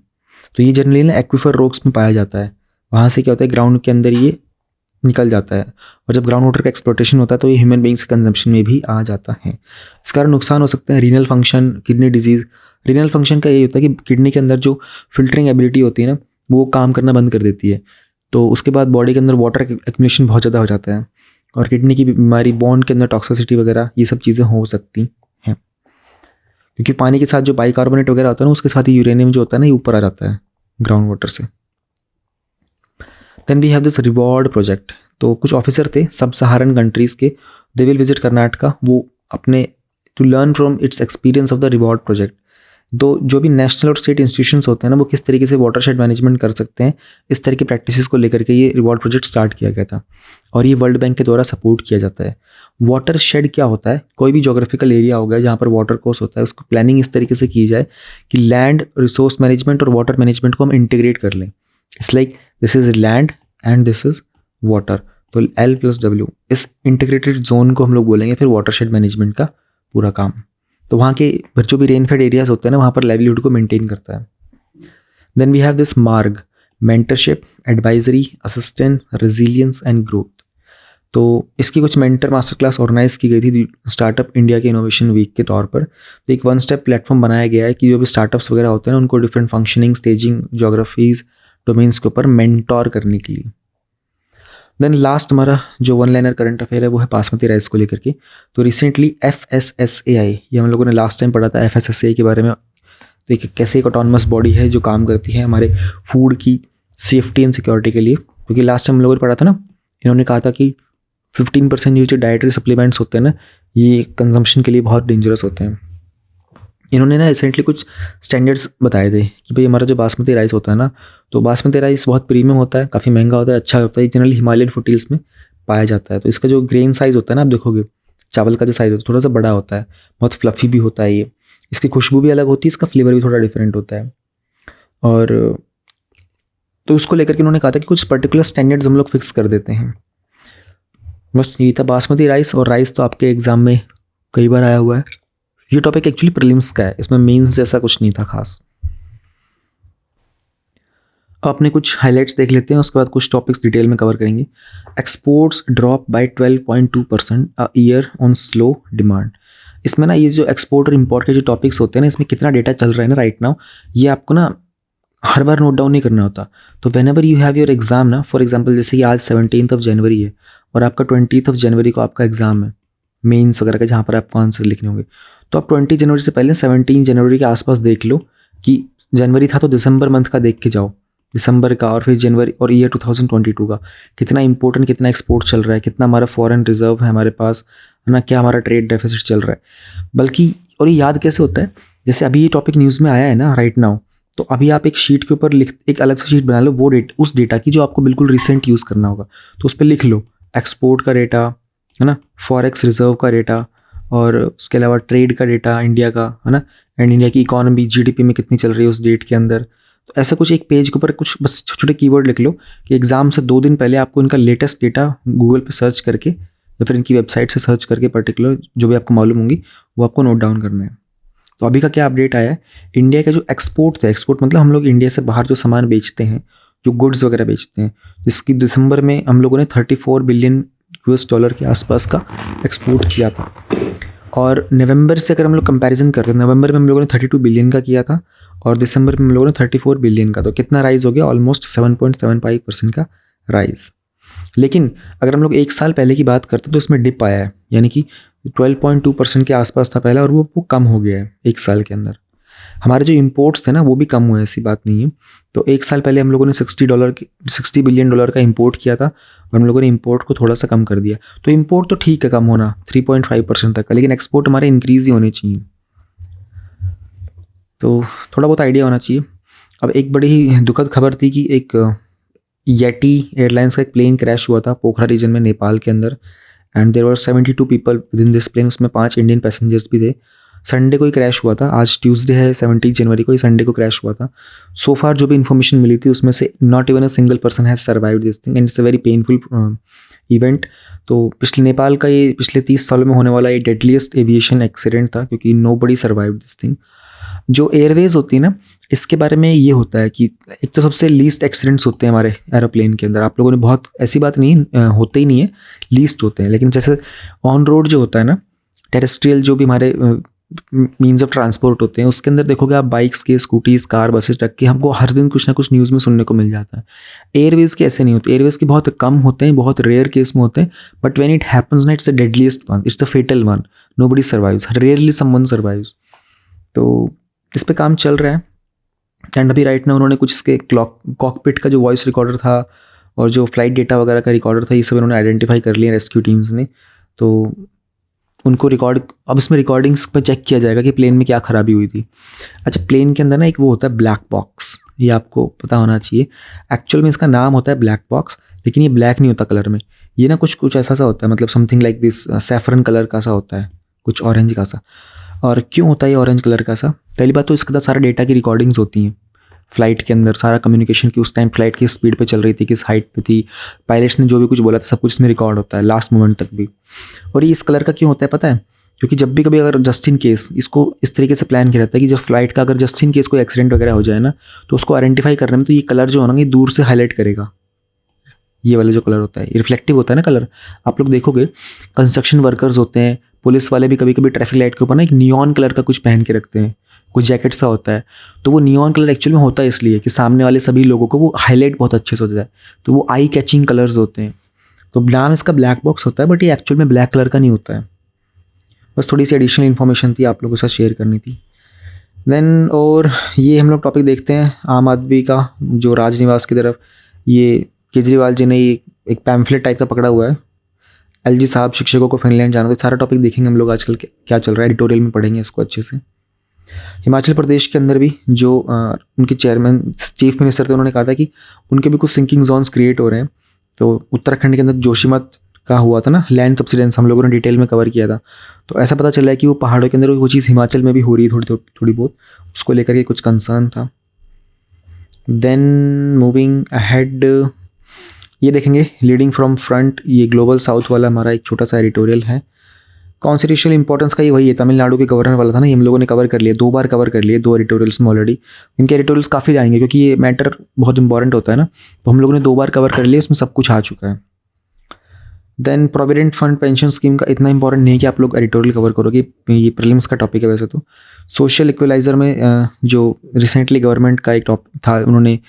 तो ये जनरली ना एक्विफर रॉक्स में पाया जाता है, वहाँ से क्या होता है ग्राउंड के अंदर ये निकल जाता है, और जब ग्राउंड वाटर का एक्सप्लोटेशन होता है तो ये ह्यूमन बींग्स कंजम्पशन में भी आ जाता है। इस कारण नुकसान हो सकते हैं, renal function, kidney disease. Renal function का ये होता है कि किडनी के अंदर जो फिल्टरिंग एबिलिटी होती है ना, वो काम करना बंद कर देती है, तो उसके बाद बॉडी के अंदर वाटर एक्यूमुलेशन बहुत ज़्यादा हो जाता है, और किडनी की बीमारी, बोन के अंदर टॉक्सिसिटी वगैरह, ये सब चीज़ें हो सकती हैं। क्योंकि पानी के साथ जो बाइकार्बोनेट वगैरह होता है ना, उसके साथ ही यूरेनियम जो होता है ना, ये ऊपर आ जाता है ग्राउंड वाटर से। Then we have this reward project. तो कुछ ऑफिसर थे सब सहारन कंट्रीज़ के, दे विल विजिट कर्नाटका, वो अपने to learn from its experience of the reward project. तो जो भी नेशनल और स्टेट इंस्टीट्यूशंस होते हैं ना, वो किस तरीके से वाटरशेड मैनेजमेंट कर सकते हैं, इस तरह की प्रैक्टिसेस को लेकर के ये रिवॉर्ड प्रोजेक्ट स्टार्ट किया गया था, और ये वर्ल्ड बैंक के द्वारा सपोर्ट किया जाता है। वाटरशेड क्या होता है, कोई भी जोग्राफिकल एरिया हो गया जहाँ पर वाटर कोर्स होता है, उसको प्लानिंग इस तरीके से की जाए कि लैंड रिसोर्स मैनेजमेंट और वाटर मैनेजमेंट को हम इंटीग्रेट कर लें। It's like this is land and this is water, तो L+W, इस इंटीग्रेटेड जोन को हम लोग बोलेंगे फिर वाटरशेड मैनेजमेंट का पूरा काम। तो वहाँ के जो भी रेनफेड एरियाज होते हैं ना, वहाँ पर लाइवलीहुड को मेंटेन करता है। देन वी हैव दिस मार्ग, mentorship, advisory, assistance, resilience and growth. तो इसकी कुछ मेंटर मास्टर क्लास ऑर्गेनाइज की गई थी स्टार्टअप इंडिया के इनोवेशन वीक के तौर पर। तो एक 1 स्टेप प्लेटफॉर्म बनाया गया है कि जो भी स्टार्टअप्स वगैरह होते हैं ना, उनको different functioning, staging, geographies, domains के ऊपर मेंटोर करने के लिए। देन लास्ट हमारा जो 1 लाइनर करंट अफेयर है वो है बासमती राइस को लेकर के। तो रिसेंटली FSSAI, ये हम लोगों ने लास्ट टाइम पढ़ा था FSSAI के बारे में। तो एक कैसे एक ऑटोनमस बॉडी है जो काम करती है हमारे फूड की सेफ्टी एंड सिक्योरिटी के लिए। क्योंकि लास्ट टाइम हम लोगों ने पढ़ा था ना, इन्होंने कहा था कि 15% ये जो डाइटरी सप्लीमेंट्स होते हैं ना, ये कंजम्पशन के लिए बहुत डेंजरस होते हैं। इन्होंने ना रिसेंटली कुछ स्टैंडर्ड्स बताए थे कि भाई हमारा जो बासमती राइस होता है ना, तो बासमती राइस बहुत प्रीमियम होता है, काफ़ी महंगा होता है, अच्छा होता है, जनरली हिमालयन फुटील्स में पाया जाता है। तो इसका जो ग्रेन साइज़ होता है ना, आप देखोगे चावल का जो साइज़ होता है थोड़ा सा बड़ा होता है, बहुत फ्लफ़ी भी होता है ये, इसकी खुशबू भी अलग होती है, इसका फ्लेवर भी थोड़ा डिफरेंट होता है। और तो उसको लेकर के उन्होंने कहा था कि कुछ पर्टिकुलर स्टैंडर्ड्स हम लोग फिक्स कर देते हैं। बस यही था बासमती राइस। और राइस तो आपके एग्ज़ाम में कई बार आया हुआ है। ये टॉपिक एक्चुअली प्रीलिम्स का है, इसमें मेंस जैसा कुछ नहीं था खास। अब अपने कुछ हाइलाइट्स देख लेते हैं, उसके बाद कुछ टॉपिक्स डिटेल में कवर करेंगे। Exports drop by 12.2% a year on slow demand. इसमें ना ये जो एक्सपोर्ट और इंपोर्ट के जो टॉपिक्स होते हैं ना, इसमें कितना डेटा चल रहा है ना राइट नाउ, ये आपको ना हर बार नोट डाउन नहीं करना होता। तो when ever you have your exam ना, फॉर एग्जाम्पल जैसे कि आज 17 जनवरी है और आपका 20 जनवरी को आपका एग्जाम है मेंस वगैरह का, जहाँ पर आपको आंसर लिखने होंगे, तो आप 20 जनवरी से पहले 17 जनवरी के आसपास देख लो कि जनवरी था तो दिसंबर मंथ का देख के जाओ, दिसंबर का, और फिर जनवरी और ईयर 2022 का कितना इंपॉर्टेंट, कितना एक्सपोर्ट चल रहा है, कितना हमारा फॉरेन रिजर्व है हमारे पास, है ना, क्या हमारा ट्रेड डेफिसिट चल रहा है। बल्कि और ये याद कैसे होता है, जैसे अभी ये टॉपिक न्यूज़ में आया है ना राइट नाउ, तो अभी आप एक शीट के ऊपर एक अलग से शीट बना लो वो उस डेटा की जो आपको बिल्कुल रिसेंट यूज़ करना होगा, तो उस पर लिख लो एक्सपोर्ट का डेटा, है ना, फॉरेक्स रिजर्व का डेटा, और उसके अलावा ट्रेड का डेटा इंडिया का, है ना, एंड इंडिया की इकोनॉमी जीडीपी में कितनी चल रही है उस डेट के अंदर। तो ऐसा कुछ एक पेज के ऊपर कुछ बस छोटे छोटे कीवर्ड लिख लो कि एग्जाम से 2 दिन पहले आपको इनका लेटेस्ट डेटा गूगल पे सर्च करके या फिर इनकी वेबसाइट से सर्च करके पर्टिकुलर जो भी आपको मालूम होंगी वो आपको नोट डाउन करना है। तो अभी का क्या अपडेट आया है, इंडिया का जो एक्सपोर्ट था, एक्सपोर्ट मतलब हम लोग इंडिया से बाहर जो सामान बेचते हैं, जो गुड्स वगैरह बेचते हैं, जिसकी दिसंबर में हम लोगों ने 34 बिलियन यूएस डॉलर के आसपास का एक्सपोर्ट किया था। और नवंबर से अगर हम लोग कंपैरिजन कर रहे हैं, नवंबर में हम लोगों ने 32 बिलियन का किया था और दिसंबर में हम लोगों ने 34 बिलियन का, तो कितना राइज हो गया, ऑलमोस्ट 7.75% का राइज। लेकिन अगर हम लोग एक साल पहले की बात करते हैं तो इसमें डिप आया है, यानी कि 12.2% के आसपास था पहला और वो कम हो गया है एक साल के अंदर। हमारे जो इंपोर्ट्स थे ना वो भी कम हुए, ऐसी बात नहीं है। तो एक साल पहले हम लोगों ने 60 बिलियन डॉलर का इंपोर्ट किया था और हम लोगों ने इंपोर्ट को थोड़ा सा कम कर दिया। तो इंपोर्ट तो ठीक है कम होना 3.5% तक का, लेकिन एक्सपोर्ट हमारे इंक्रीज ही होने चाहिए। तो थोड़ा बहुत आइडिया होना चाहिए। अब एक बड़ी ही दुखद खबर थी कि एक येटी एयरलाइंस का एक प्लेन क्रैश हुआ था पोखरा रीजन में नेपाल के अंदर, and there were 72 people within this plane. उसमें 5 इंडियन पैसेंजर्स भी थे। संडे को ही क्रैश हुआ था, आज ट्यूसडे है 17 जनवरी को, ही संडे को क्रैश हुआ था। सो फार जो भी इन्फॉर्मेशन मिली थी उसमें से not even a single person has survived this thing and it's a very painful event. तो नेपाल का ये पिछले 30 सालों में होने वाला ये डेडलीस्ट एविएशन एक्सीडेंट था, क्योंकि nobody survived this thing. जो एयरवेज होती है ना, इसके बारे में ये होता है कि एक तो सबसे लीस्ट एक्सीडेंट्स होते हैं हमारे एरोप्लेन के अंदर। आप लोगों ने बहुत, ऐसी बात नहीं होते ही नहीं है, लीस्ट होते हैं। लेकिन जैसे ऑन रोड जो होता है ना, टेरेस्ट्रियल जो भी हमारे मीन्स ऑफ ट्रांसपोर्ट होते हैं, उसके अंदर देखोगे आप बाइक्स के, स्कूटीज, कार, बसेस, ट्रक के, हमको हर दिन कुछ ना कुछ न्यूज़ में सुनने को मिल जाता है। एयरवेज के ऐसे नहीं होते, एयरवेज के बहुत कम होते हैं, बहुत रेयर केस में होते हैं, बट व्हेन इट हैपन्स ना it's the deadliest one, it's the fatal one, nobody survives, rarely someone survives. तो इस पे काम चल रहा है। एंड अभी राइट ना उन्होंने कुछ इसके कॉकपिट का जो वॉइस रिकॉर्डर था और जो फ्लाइट डेटा वगैरह का रिकॉर्डर था, ये सब उन्होंने आइडेंटिफाई कर लिया रेस्क्यू टीम्स ने। तो उनको अब इसमें रिकॉर्डिंग्स पर चेक किया जाएगा कि प्लेन में क्या खराबी हुई थी। अच्छा, प्लेन के अंदर ना एक वो होता है ब्लैक बॉक्स, ये आपको पता होना चाहिए। एक्चुअल में इसका नाम होता है ब्लैक बॉक्स, लेकिन ये ब्लैक नहीं होता कलर में, ये ना कुछ ऐसा सा होता है, मतलब something like this saffron colour का सा होता है, कुछ ऑरेंज का सा। और क्यों होता है ये ऑरेंज कलर का सा? पहली बात तो इसके अंदर सारा डेटा की रिकॉर्डिंग्स होती हैं फ्लाइट के अंदर, सारा कम्युनिकेशन की उस टाइम फ्लाइट किस स्पीड पे चल रही थी, किस हाइट पे थी, पायलट्स ने जो भी कुछ बोला था, सब कुछ इसमें रिकॉर्ड होता है लास्ट मोमेंट तक भी। और ये इस कलर का क्यों होता है पता है? क्योंकि जब भी कभी अगर जस्ट इन केस, इसको इस तरीके से प्लान किया रहता है कि जब फ्लाइट का अगर जस्ट इन केस कोई एक्सीडेंट वगैरह हो जाए ना, तो उसको आइडेंटिफाई करने में तो ये कलर जो होना ये दूर से हाईलाइट करेगा। ये वाला जो कलर होता है रिफ्लेक्टिव होता है ना कलर। आप लोग देखोगे कंस्ट्रक्शन वर्कर्स होते हैं, पुलिस वाले भी कभी कभी ट्रैफिक लाइट के ऊपर ना एक नियॉन कलर का कुछ पहन के रखते हैं, कुछ जैकेट सा होता है। तो वो नियॉन कलर एक्चुअली में होता है इसलिए कि सामने वाले सभी लोगों को वो हाईलाइट बहुत अच्छे से होता है, तो वो आई कैचिंग कलर्स होते हैं। तो नाम इसका ब्लैक बॉक्स होता है, बट ये एक्चुअल में ब्लैक कलर का नहीं होता है। बस थोड़ी सी एडिशनल इन्फॉर्मेशन थी आप लोगों के साथ शेयर करनी थी। देन और ये हम लोग टॉपिक देखते हैं आम आदमी का, जो राजनिवास की तरफ ये केजरीवाल जी ने एक पैम्फलेट टाइप का पकड़ा हुआ है, एलजी साहब शिक्षकों को फिनलैंड जाना। तो सारा टॉपिक देखेंगे हम लोग आजकल क्या चल रहा है, एडिटोरियल में पढ़ेंगे इसको अच्छे से। हिमाचल प्रदेश के अंदर भी जो उनके चेयरमैन चीफ मिनिस्टर थे, उन्होंने कहा था कि उनके भी कुछ सिंकिंग जोन्स क्रिएट हो रहे हैं। तो उत्तराखंड के अंदर जोशीमठ का हुआ था ना लैंड सब्सिडेंस, हम लोगों ने डिटेल में कवर किया था। तो ऐसा पता चला है कि वो पहाड़ों के अंदर वो चीज़ हिमाचल में भी हो रही है थोड़ी बहुत, उसको लेकर के कुछ कंसर्न था। देन मूविंग अहेड, ये देखेंगे लीडिंग फ्रॉम फ्रंट, ये ग्लोबल साउथ वाला हमारा एक छोटा सा एडिटोरियल है। कॉन्स्टिट्यूशनल इंपॉर्टेंस का ये वही है, तमिलनाडु के गवर्नर वाला था ना, ये हम लोगों ने कवर कर लिया, 2 बार कवर कर लिए 2 एडिटोरियल्स में ऑलरेडी। इनके एडिटोरियल्स काफ़ी जाएंगे क्योंकि ये मैटर बहुत इंपॉर्टेंट होता है ना, तो हम लोगों ने 2 बार कवर कर लिया, उसमें सब कुछ आ चुका है। Then provident fund pension scheme का इतना इंपॉर्टेंट नहीं है कि आप लोग एडिटोरियल कवर करोगे, ये प्रीलिम्स का टॉपिक है वैसे तो। सोशल इक्वलाइजर में जो रिसेंटली गवर्नमेंट का एक टॉपिक था, उन्होंने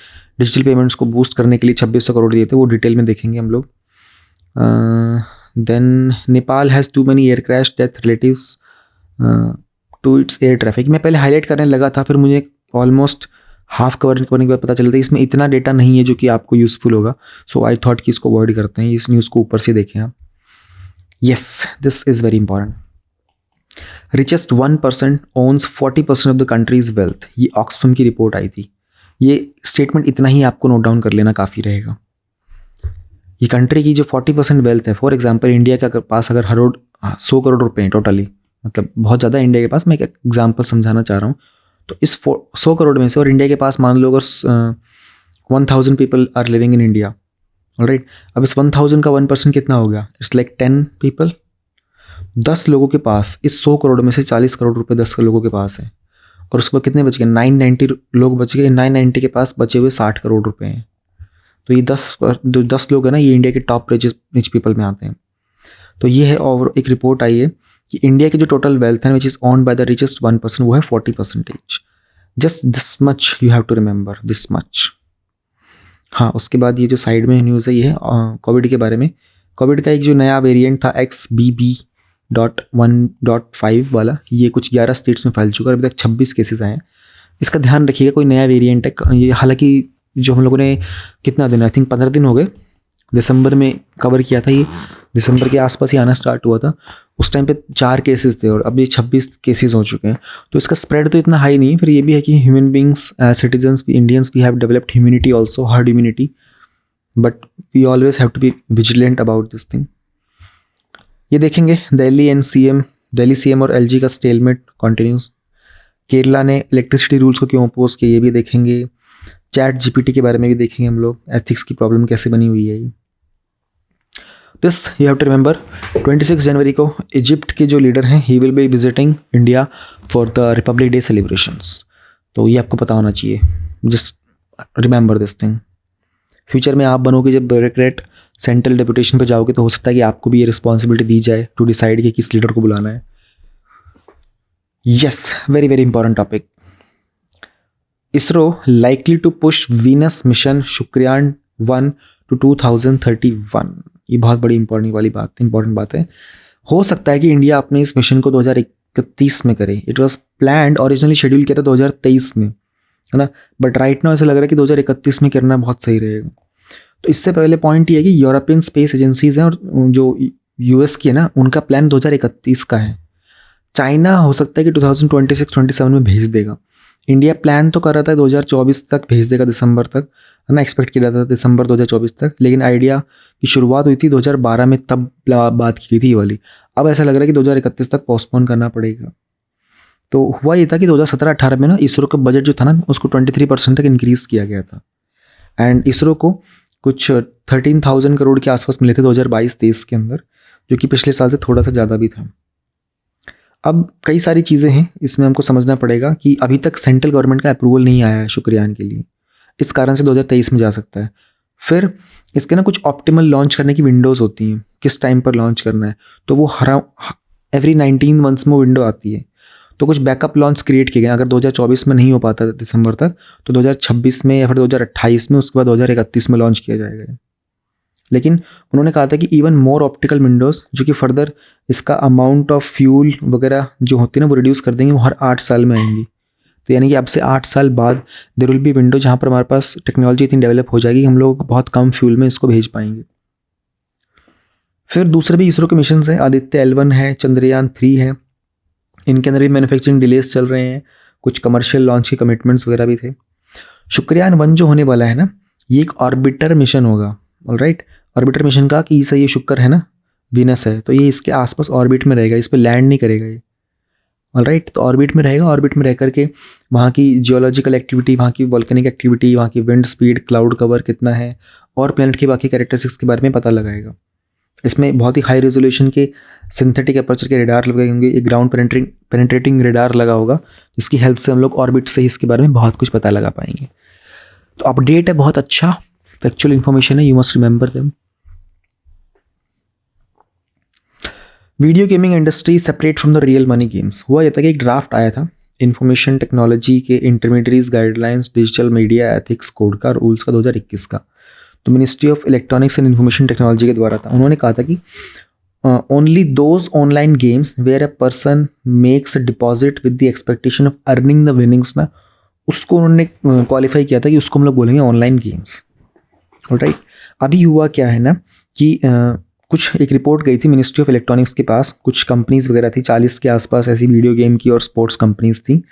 डिजिटल पेमेंट्स को बूस्ट करने के लिए 2600 करोड़ दिए थे, वो डिटेल में देखेंगे हम लोग। Then Nepal has too many air crash death relatives to its air traffic. मैं पहले हाईलाइट करने लगा था, फिर मुझे ऑलमोस्ट हाफ कवर करने के बाद पता चलता है इसमें इतना डेटा नहीं है जो कि आपको यूज़फुल होगा. सो आई थॉट कि इसको अवॉइड करते हैं, इस न्यूज़ को ऊपर से देखें आप. Yes, this is very important. Richest 1% owns 40% of the country's wealth. ये ऑक्सफैम की रिपोर्ट आई थी. ये स्टेटमेंट इतना ही आपको नोट डाउन कर लेना काफ़ी रहेगा. ये कंट्री की जो 40% वेल्थ है, फॉर एग्जांपल इंडिया के पास अगर हर 100 करोड़ रुपए हैं टोटली, मतलब बहुत ज़्यादा इंडिया के पास. मैं एक एग्जांपल समझाना चाह रहा हूँ. तो इस 100 करोड़ में से, और इंडिया के पास मान लो अगर 1000 people are living in India, alright. अब इस 1000 का 1% कितना हो गया? It's like 10 people. 10 लोगों के पास इस 100 करोड़ में से 40 करोड़ रुपए 10 लोगों के पास है. और उसके बाद कितने बच गए? 990 लोग बच गए. 990 के पास बचे हुए 60 करोड़ रुपए हैं. तो ये 10 लोग हैं ना, ये इंडिया के टॉप रिच पीपल में आते हैं. तो ये है. और एक रिपोर्ट आई है कि इंडिया की जो टोटल वेल्थ है which is owned by the richest 1%, वो है 40%. Just this much you have to remember, this much. हाँ, उसके बाद ये जो साइड में न्यूज़ है ये है कोविड के बारे में. कोविड का एक जो नया वेरिएंट था XBB.1.5 वाला, ये कुछ 11 स्टेट्स में फैल चुका है. अभी तक 26 केसेस आए हैं. इसका ध्यान रखिएगा, कोई नया वेरिएंट है ये. हालांकि जो हम लोगों ने कितना दिन, आई थिंक 15 दिन हो गए, दिसंबर में कवर किया था. ये दिसंबर के आसपास ही आना स्टार्ट हुआ था. उस टाइम पे 4 केसेस थे और अब ये 26 केसेस हो चुके हैं. तो इसका स्प्रेड तो इतना हाई नहीं है. फिर ये भी है कि human beings, citizens, Indians we have developed humanity also, herd immunity, but we always have to be vigilant about this thing. ये देखेंगे दिल्ली सीएम और एलजी का स्टेलमेट कंटिन्यूज. केरला ने इलेक्ट्रिसिटी रूल्स को क्यों अपोज किया ये भी देखेंगे. चैट जीपीटी के बारे में भी देखेंगे हम लोग, एथिक्स की प्रॉब्लम कैसे बनी हुई है ये. This you have to remember. 26 जनवरी को इजिप्ट के जो लीडर हैं he will be visiting India for the republic day celebrations. तो ये आपको पता होना चाहिए. Just remember this thing. Future में आप बनोगे जब ब्यूरोक्रेट सेंट्रल डेपुटेशन पे जाओगे तो हो सकता है कि आपको भी ये रिस्पॉन्सिबिलिटी दी जाए टू डिसाइड कि किस लीडर को बुलाना है. Yes, very very important topic. ISRO likely to push Venus mission Shukrayaan 1 to 2031. ये बहुत बड़ी इंपॉर्टेंट बात है. हो सकता है कि इंडिया अपने इस मिशन को 2031 में करे. It was planned, originally schedule किया था 2023 में, है ना. बट राइट नाउ ऐसा लग रहा है कि 2031 में करना बहुत सही रहेगा. तो इससे पहले पॉइंट ये है कि यूरोपियन स्पेस एजेंसीज हैं और जो यूएस की है ना, उनका प्लान 2031 का है. चाइना हो सकता है कि 2026-27 में भेज देगा. इंडिया प्लान तो कर रहा था 2024 तक भेज देगा, दिसंबर तक, है ना. एक्सपेक्ट किया था दिसंबर 2024 तक, लेकिन आइडिया की शुरुआत हुई थी 2012 में, तब बात की गई थी ये वाली. अब ऐसा लग रहा है कि 2031 तक पोस्टपोन करना पड़ेगा. तो हुआ ये था कि 2017-18 में ना इसरो का बजट जो था ना उसको 23% तक इंक्रीज़ किया गया था. एंड इसरो को कुछ 13,000 करोड़ के आसपास मिले थे 2022-23 के अंदर, जो कि पिछले साल से थोड़ा सा ज़्यादा भी था. अब कई सारी चीज़ें हैं इसमें हमको समझना पड़ेगा कि अभी तक सेंट्रल गवर्नमेंट का अप्रूवल नहीं आया है शुक्रयान के लिए. इस कारण से 2023 में जा सकता है. फिर इसके ना कुछ ऑप्टिमल लॉन्च करने की विंडोज़ होती हैं, किस टाइम पर लॉन्च करना है. तो वो एवरी 19 मंथ्स में विंडो आती है. तो कुछ बैकअप लॉन्च क्रिएट किए गए. अगर 2024 में नहीं हो पाता दिसंबर तक तो 2026 में या फिर 2028 में, उसके बाद 2031 में लॉन्च किया जाएगा. लेकिन उन्होंने कहा था कि इवन मोर ऑप्टिकल विंडोज़ जो कि फर्दर इसका अमाउंट ऑफ फ्यूल वगैरह जो होती है ना वो रिड्यूस कर देंगे, वो हर 8 साल में आएंगी. तो यानी कि अब से 8 साल बाद देयर विल बी विंडो जहाँ पर हमारे पास टेक्नोलॉजी इतनी डेवलप हो जाएगी, हम लोग बहुत कम फ्यूल में इसको भेज पाएंगे. फिर दूसरे भी इसरो के मिशन हैं. आदित्य L1 है, चंद्रयान 3 है. इनके अंदर भी मैन्युफैक्चरिंग डिलेज चल रहे हैं. कुछ कमर्शियल लॉन्च के कमिटमेंट्स वगैरह भी थे. शुक्रयान 1 जो होने वाला है ना, ये एक ऑर्बिटर मिशन होगा. ऑलराइट, ऑर्बिटर मिशन का कि सही ये शुक्र है ना, वीनस है, तो ये इसके आसपास ऑर्बिट में रहेगा, इस पर लैंड नहीं करेगा ये. ऑलराइट, तो ऑर्बिट में रहेगा. ऑर्बिट में रह करके वहाँ की जियोलॉजिकल एक्टिविटी, वहाँ की वॉल्केनिक एक्टिविटी, वहाँ की विंड स्पीड, क्लाउड कवर कितना है और प्लैनेट की बाकी कैरेक्टरिस्टिक्स के बारे में पता लगाएगा. इसमें बहुत ही हाई रेजोल्यूशन के सिंथेटिक अपर्चर के रेडार लगे होंगे. एक ग्राउंड पेनिट्रेटिंग रेडार लगा होगा, जिसकी हेल्प से हम लोग ऑर्बिट से इसके बारे में बहुत कुछ पता लगा पाएंगे. तो अपडेट है, बहुत अच्छा फैक्चुअल इन्फॉर्मेशन है. You must remember them. Video gaming industry separate from the real money games. हुआ ये था कि एक ड्राफ्ट आया था इन्फॉर्मेशन टेक्नोलॉजी के intermediates guidelines digital media ethics code का, रूल्स का 2021 का. तो ministry of electronics and information technology के द्वारा था. उन्होंने कहा था कि only those online games where a person makes a deposit with the expectation of earning the winnings ना, उसको उन्होंने क्वालिफाई किया था कि उसको हम लोग बोलेंगे ऑनलाइन गेम्स। ऑलराइट, अभी हुआ क्या है ना कि कुछ एक रिपोर्ट गई थी मिनिस्ट्री ऑफ इलेक्ट्रॉनिक्स के पास, कुछ कंपनीज वगैरह थी 40 के आसपास ऐसी वीडियो गेम की और स्पोर्ट्स कंपनीज थी।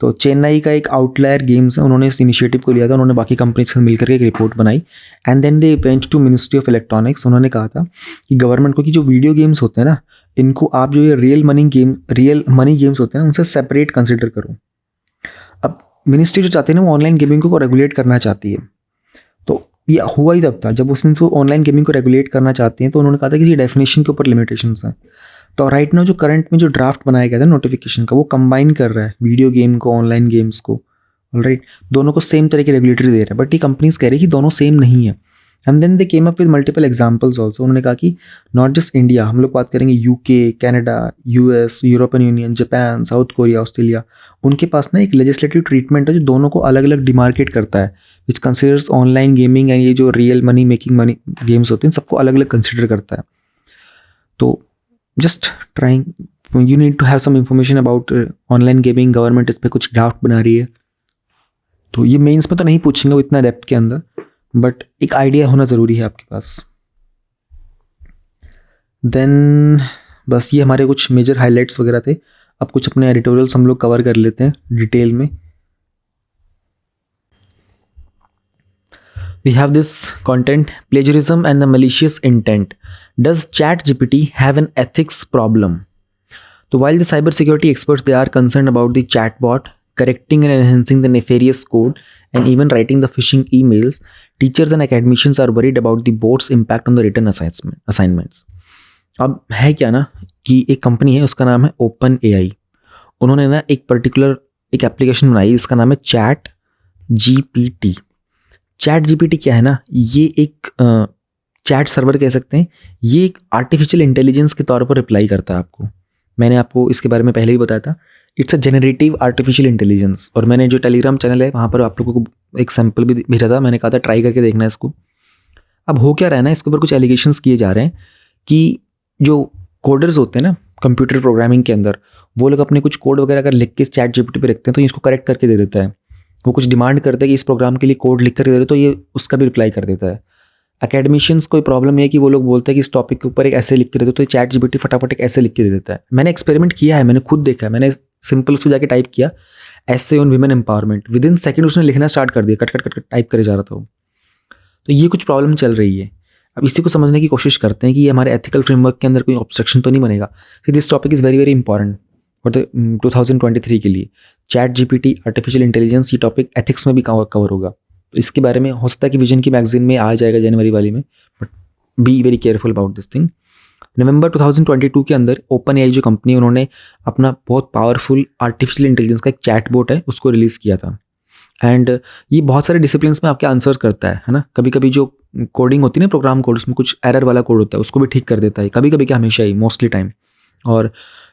तो चेन्नई का एक आउटलायर गेम्स है, उन्होंने इस इनिशिएटिव को लिया था, उन्होंने बाकी कंपनीज से मिलकर के एक रिपोर्ट बनाई and then they went to ministry of electronics. उन्होंने कहा था कि गवर्नमेंट को कि जो वीडियो गेम्स होते हैं ना, इनको आप जो ये रियल मनी गेम्स होते हैं ना, उनसे सेपरेट कंसिडर करो। अब मिनिस्ट्री जो चाहती है ना, वो ऑनलाइन गेमिंग को रेगुलेट करना चाहती है। तो ये हुआ ही तब था जब उसने ऑनलाइन गेमिंग को रेगुलेट करना चाहती हैं, तो उन्होंने कहा था कि डेफिनेशन के ऊपर लिमिटेशंस हैं। तो राइट नाउ जो करंट में जो ड्राफ्ट बनाया गया था नोटिफिकेशन का, वो कंबाइन कर रहा है वीडियो गेम को, ऑनलाइन गेम्स को। ऑलराइट, दोनों को सेम तरह की रेगुलेटरी दे रहा है, बट ये कंपनीज कह रही है कि दोनों सेम नहीं है। And then they came up with multiple examples also. उन्होंने कहा कि नॉट जस्ट इंडिया, हम लोग बात करेंगे UK, Canada, US, European union, Japan, south Korea, Australia, उनके पास ना एक लेजिस्लेटिव ट्रीटमेंट है जो दोनों को अलग अलग डिमार्केट करता है, विच कंसिडर्स ऑनलाइन गेमिंग एंड ये जो रियल मनी गेम्स होते हैं सबको अलग अलग कंसिडर करता है। तो just trying, you need to have some information about online gaming. Government इस पर कुछ ड्राफ्ट बना रही है, तो ये मेंस में तो नहीं पूछेंगे वो इतना डेप्थ के अंदर, बट एक आइडिया होना ज़रूरी है आपके पास। देन बस ये हमारे कुछ मेजर हाइलाइट्स वगैरह थे। अब कुछ अपने एडिटोरियल्स हम लोग कवर कर लेते हैं डिटेल में। We have this content, plagiarism and the malicious intent. Does ChatGPT have an ethics problem? So while the cybersecurity experts, they are concerned about the chatbot correcting and enhancing the nefarious code and even writing the phishing emails, teachers and academicians are worried about the bot's impact on the written assignments. अब है क्या ना कि एक company है, उसका नाम है ओपन AI। उन्होंने ना एक पर्टिकुलर एक एप्लीकेशन बनाई, इसका नाम है चैट GPT। चैट GPT क्या है ना, ये एक चैट सर्वर कह सकते हैं। ये एक आर्टिफिशियल इंटेलिजेंस के तौर पर रिप्लाई करता है आपको। मैंने आपको इसके बारे में पहले ही बताया था, it's a generative artificial intelligence. और मैंने जो टेलीग्राम चैनल है वहाँ पर आप लोगों को एक सैम्पल भी भेजा था, मैंने कहा था ट्राई करके देखना इसको। अब हो क्या रहा है ना, इसके ऊपर कुछ एलिगेशंस किए जा रहे हैं कि जो कोडर्स होते हैं ना कंप्यूटर प्रोग्रामिंग के अंदर, वो लोग अपने कुछ कोड वगैरह अगर लिख के चैट GPT पे रखते हैं तो इसको करेक्ट करके दे देता है। वो कुछ डिमांड करते हैं कि इस प्रोग्राम के लिए कोड लिख कर दे रहे, तो ये उसका भी रिप्लाई कर देता है। एकेडमिशियंस को प्रॉब्लम है कि वो लोग बोलते हैं कि इस टॉपिक के ऊपर एक ऐसे लिख के दे दो, तो चैट GPT फटाफट एक ऐसे लिख के दे देता है। मैंने एक्सपेरिमेंट किया है, मैंने खुद देखा है, मैंने सिंपल उसको जाके टाइप किया ऐसे on women empowerment, with in second उसने लिखना स्टार्ट कर दिया, cut cut cut cut type करे जा रहा था वो। तो ये कुछ प्रॉब्लम चल रही है। अब इसी को समझने की कोशिश करते हैं कि ये हमारे एथिकल फ्रेमवर्क के अंदर कोई ऑब्स्ट्रक्शन तो नहीं बनेगा। This topic is very very important for the 2023 के लिए। चैट GPT, आर्टिफिशियल इंटेलिजेंस, ये टॉपिक एथिक्स में भी कवर होगा। तो इसके बारे में हो सकता है कि विजन की मैगजीन में आ जाएगा जनवरी वाली में, but be very careful about this thing. नवंबर 2022 के अंदर ओपन AI जो कंपनी है, उन्होंने अपना बहुत पावरफुल आर्टिफिशियल इंटेलिजेंस का एक चैट बोट है उसको रिलीज़ किया था। एंड ये बहुत सारे डिसिप्लिन्स में आपके आंसर करता है ना। कभी कभी जो कोडिंग होती है ना, प्रोग्राम कोड, उसमें कुछ एरर वाला कोड होता है, उसको भी ठीक कर देता है, कभी कभी क्या हमेशा ही, मोस्टली टाइम। और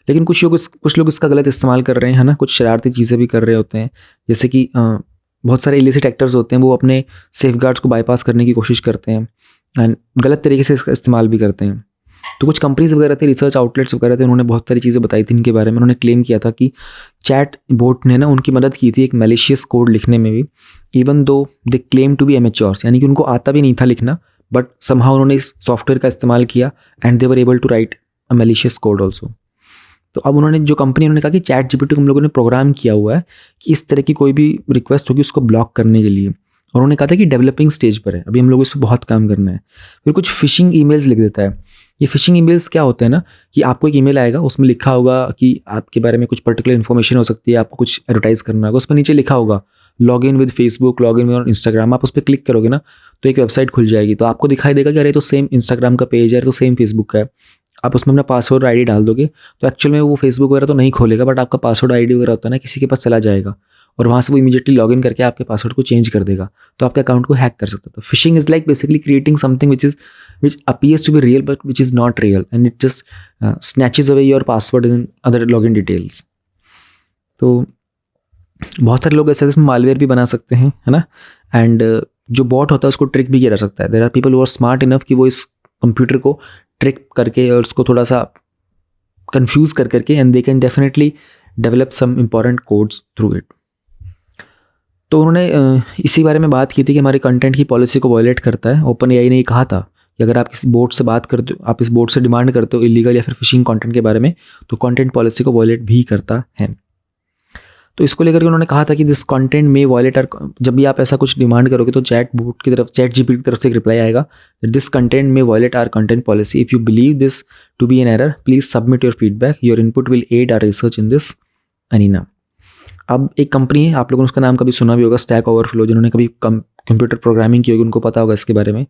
लेकिन कुछ लोग इसका गलत इस्तेमाल कर रहे हैं, है ना, कुछ शरारती चीज़ें भी कर रहे होते हैं। जैसे कि बहुत सारे इलिसिट एक्टर्स होते हैं, वो अपने सेफगार्ड्स को बाईपास करने की कोशिश करते हैं एंड गलत तरीके से इसका इस्तेमाल भी करते हैं। तो कुछ कंपनीज वगैरह थे, रिसर्च आउटलेट्स वगैरह थे, उन्होंने बहुत सारी चीज़ें बताई थी इनके बारे में। उन्होंने क्लेम किया था कि चैट बोट ने ना उनकी मदद की थी एक मैलिशियस कोड लिखने में भी, even though they claim to be amateurs, यानी कि उनको आता भी नहीं था लिखना, बट समहाउ उन्होंने इस सॉफ्टवेयर का इस्तेमाल किया and they were able to write a malicious code also. तो अब उन्होंने जो कंपनी, उन्होंने कहा कि चैट GPT को हम लोगों ने प्रोग्राम किया हुआ है कि इस तरह की कोई भी रिक्वेस्ट होगी उसको ब्लॉक करने के लिए। और उन्होंने कहा था कि डेवलपिंग स्टेज पर है, अभी हम लोग इस पर बहुत काम करना है। फिर कुछ फिशिंग ईमेल्स लिख देता है। ये फिशिंग ईमेल्स क्या होते हैं ना, कि आपको एक ईमेल आएगा, उसमें लिखा होगा कि आपके बारे में कुछ पर्टिकुलर इन्फॉर्मेशन हो सकती है, आपको कुछ एडवर्टाइज करना होगा, उस पर नीचे लिखा होगा log in with Facebook, log in with Instagram. आप उस पर क्लिक करोगे ना तो एक वेबसाइट खुल जाएगी, तो आपको दिखाई देगा कि अरे तो सेम इंस्टाग्राम का पेज है, तो सेम फेसबुक का है। आप उसमें अपना पासवर्ड ID डाल दोगे तो एक्चुअल में वो फेसबुक वगैरह तो नहीं खोलेगा, बट आपका पासवर्ड ID वगैरह होता है ना, किसी के पास चला जाएगा और वहाँ से वो इमीडिएटली लॉगिन करके आपके पासवर्ड को चेंज कर देगा, तो आपके अकाउंट को हैक कर सकता है। तो fishing is like basically creating something which appears to be real but which is not real, and it just snatches away your password and other login details. तो बहुत सारे लोग ऐसे इसमें मालवेयर भी बना सकते हैं, है ना। एंड जो बॉट होता है उसको ट्रिक भी किया जा सकता है। There are people who are smart enough कि वो इस कंप्यूटर को ट्रिक करके और उसको थोड़ा सा कंफ्यूज करके and they can definitely develop some important codes through it. तो उन्होंने इसी बारे में बात की थी कि हमारे कंटेंट की पॉलिसी को वायलेट करता है। ओपन एआई ने ये कहा था कि अगर आप किसी बोर्ड से बात करते हो, आप इस बोर्ड से डिमांड करते हो इलीगल या फिर फिशिंग कंटेंट के बारे में, तो कंटेंट पॉलिसी को वायलेट भी करता है। तो इसको लेकर के उन्होंने कहा था कि दिस कंटेंट में वायलेट आर, जब भी आप ऐसा कुछ डिमांड करोगे तो चैट बोर्ड की तरफ, चैट जीपीटी की तरफ से एक रिप्लाई आएगा, दिस कंटेंट में violate our content policy, if you believe this to be an error please submit your feedback, your input will aid our research in this arena. अब एक कंपनी है, आप लोगों ने उसका नाम कभी सुना भी होगा, स्टैक ओवरफ्लो, जिन्होंने कभी कंप्यूटर प्रोग्रामिंग की होगी उनको पता होगा इसके बारे में।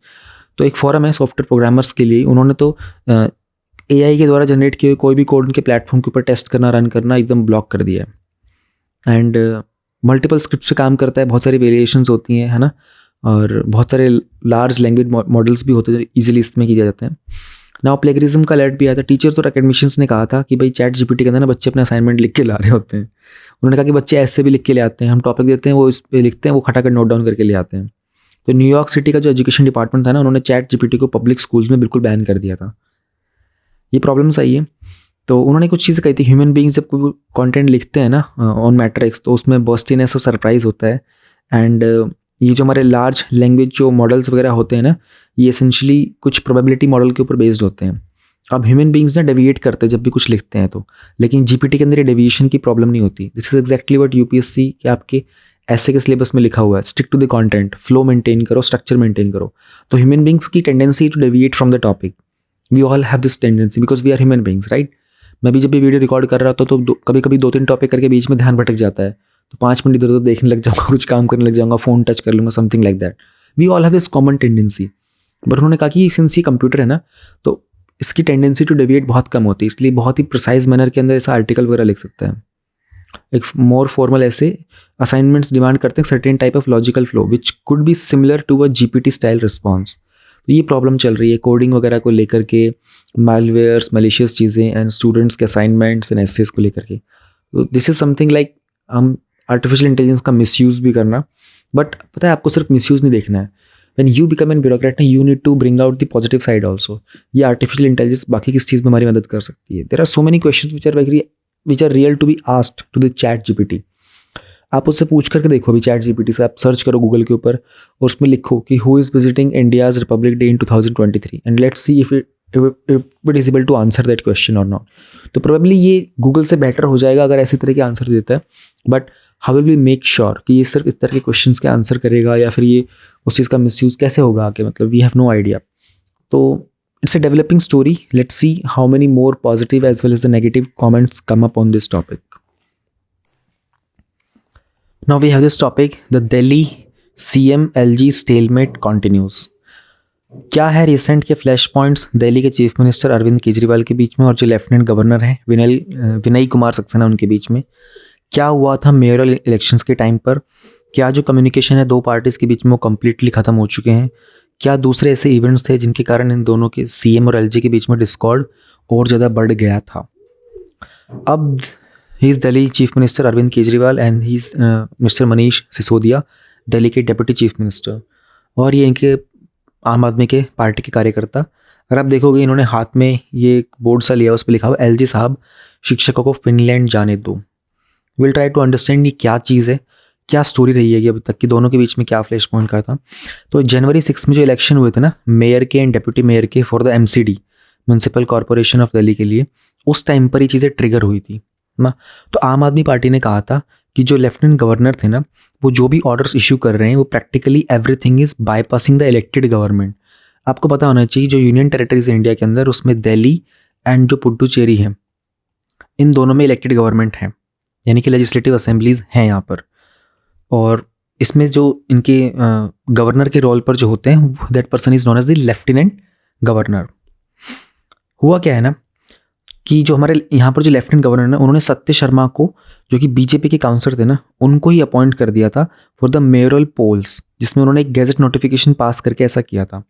तो एक फोरम है सॉफ्टवेयर प्रोग्रामर्स के लिए, उन्होंने तो एआई के द्वारा जनरेट किए हुए कोई भी कोड उनके प्लेटफॉर्म के ऊपर टेस्ट करना, रन करना एकदम ब्लॉक कर दिया है। एंड मल्टीपल स्क्रिप्ट पे काम करता है, बहुत सारी वेरिएशंस होती हैं, है ना, और बहुत सारे लार्ज लैंग्वेज मॉडल्स भी होते हैं जो ईजिली इसमें किए जाते हैं। नाउ प्लेगरिज्म का अलर्ट भी आया था। टीचर्स और एकेडमिशियंस ने कहा था कि भाई चैट जीपीटी के अंदर ना बच्चे अपने असाइनमेंट लिख के ला रहे होते हैं। उन्होंने कहा कि बच्चे ऐसे भी लिख के ले आते हैं, हम टॉपिक देते हैं वो इस पे लिखते हैं, वो खटाकर नोट डाउन करके ले आते हैं। तो न्यूयॉर्क सिटी का जो एजुकेशन डिपार्टमेंट था ना, उन्होंने चैट जीपीटी को पब्लिक स्कूल्स में बिल्कुल बैन कर दिया था। ये प्रॉब्लम्स आई है। तो उन्होंने कुछ चीज़ें कही थी, ह्यूमन बीइंग्स जब कोई कंटेंट लिखते हैं ना ऑन मैट्रिक्स, तो उसमें बर्स्टीनेस और सरप्राइज होता है। एंड ये जो हमारे लार्ज लैंग्वेज जो मॉडल्स वगैरह होते हैं ना, ये एसेंशली कुछ प्रोबेबिलिटी मॉडल के ऊपर बेस्ड होते हैं। अब ह्यूमन बीइंग्स ना डेविएट करते हैं जब भी कुछ लिखते हैं तो, लेकिन जीपीटी के अंदर ये डेविएशन की प्रॉब्लम नहीं होती। This is exactly what UPSC के आपके ऐसे के सिलेबस में लिखा हुआ है, stick to the content, flow maintain करो, स्ट्रक्चर मेंटेन करो। तो ह्यूमन बीइंग्स की tendency to deviate from the topic, we all have this tendency because we are human beings, right. मैं भी जब भी वीडियो रिकॉर्ड कर रहा था तो कभी कभी 2-3 टॉपिक करके बीच में ध्यान भटक जाता है, तो 5 मिनट इधर उधर देखने लग जाऊंगा, कुछ काम करने लग जाऊंगा, फोन टच कर लूंगा, something like that. We all have this common tendency. But उन्होंने कहा कि सिंस ये कंप्यूटर है ना, तो इसकी टेंडेंसी टू डेविएट बहुत कम होती है, इसलिए बहुत ही प्रिसाइज मैनर के अंदर ऐसा आर्टिकल वगैरह लिख सकता है। एक मोर फॉर्मल ऐसे असाइनमेंट्स डिमांड करते हैं certain type of logical flow which could be similar to a GPT style response. तो ये प्रॉब्लम चल रही है कोडिंग वगैरह को लेकर के, मैलवेयर्स, मलिशियस चीज़ें एंड स्टूडेंट्स के असाइनमेंट्स एंड एसेस को लेकर के। तो दिस इज समथिंग लाइक हम आर्टिफिशियल इंटेलिजेंस का मिसयूज़ भी करना। बट पता है आपको सिर्फ मिसयूज़ नहीं देखना है, when you become a bureaucrat ना, you need to bring out the positive side also. ये आर्टिफिशियल इंटेलिजेंस बाकी किस चीज़ में हमारी मदद कर सकती है। There are so many questions which are real to be asked to the chat GPT. आप उससे पूछ करके देखो अभी चैट जीपीटी से, आप सर्च करो गूगल के ऊपर और उसमें लिखो कि who is visiting India's republic day in 2023 and let's see if it is able to answer that question और नॉट। तो प्रोबेबली ये गूगल से बेटर हो जाएगा अगर ऐसी तरह के आंसर देता है। But how will we make sure कि ये सिर्फ इस तरह के क्वेश्चंस के आंसर करेगा या फिर ये उस चीज़ का मिसयूज़ कैसे होगा आगे, मतलब वी हैव नो आइडिया। तो it's a developing story, let's see how many more positive as well as the negative comments come up on this topic. Now we have this topic, the Delhi CM LG stalemate continues. क्या है recent के flash points Delhi के chief minister Arvind Kejriwal के बीच में और जो lieutenant governor हैं विनय कुमार सक्सेना उनके बीच में? क्या हुआ था मेयरल इलेक्शंस के टाइम पर? क्या जो कम्युनिकेशन है दो पार्टीज़ के बीच में वो कम्प्लीटली ख़त्म हो चुके हैं? क्या दूसरे ऐसे इवेंट्स थे जिनके कारण इन दोनों के CM और LG के बीच में डिस्कॉर्ड और ज़्यादा बढ़ गया था? अब he is Delhi chief minister Arvind Kejriwal and he is mister Manish Sisodia, Delhi के डिप्टी चीफ मिनिस्टर, और ये इनके आम आदमी के पार्टी के कार्यकर्ता। अगर आप देखोगे इन्होंने हाथ में ये एक बोर्ड सा लिया, उस पर लिखा हुआ LG साहब शिक्षकों को फिनलैंड जाने दो। विल ट्राई टू अंडरस्टैंड ये क्या चीज़ है, क्या स्टोरी रही है कि अभी तक कि दोनों के बीच में क्या फ्लैश पॉइंट का था। तो जनवरी 6 में जो इलेक्शन हुए थे ना मेयर के एंड डिप्टी मेयर के for the MCD municipal corporation of Delhi के लिए, उस टाइम पर ये चीज़ें ट्रिगर हुई थी ना। तो आम आदमी पार्टी ने कहा था कि जो लेफ्टिनेंट गवर्नर थे ना, वो जो भी ऑर्डर्स इशू कर रहे हैं वो practically everything is bypassing the elected government. आपको पता होना चाहिए जो यूनियन टेरिटरीज है इंडिया के अंदर, उसमें दिल्ली एंड जो पुडुचेरी है, इन दोनों में इलेक्टेड गवर्नमेंट है, यानी कि लेजिस्लेटिव असेंबलीज हैं यहाँ पर। और इसमें जो इनके गवर्नर के रोल पर जो होते हैं, that person is known as the lieutenant governor. हुआ क्या है ना कि जो हमारे यहाँ पर जो लेफ्टिनेंट गवर्नर है उन्होंने सत्य शर्मा को, जो कि बीजेपी के काउंसलर थे ना, उनको ही अपॉइंट कर दिया था फॉर द मेयरल पोल्स, जिसमें उन्होंने एक गैजेट नोटिफिकेशन पास करके ऐसा किया था।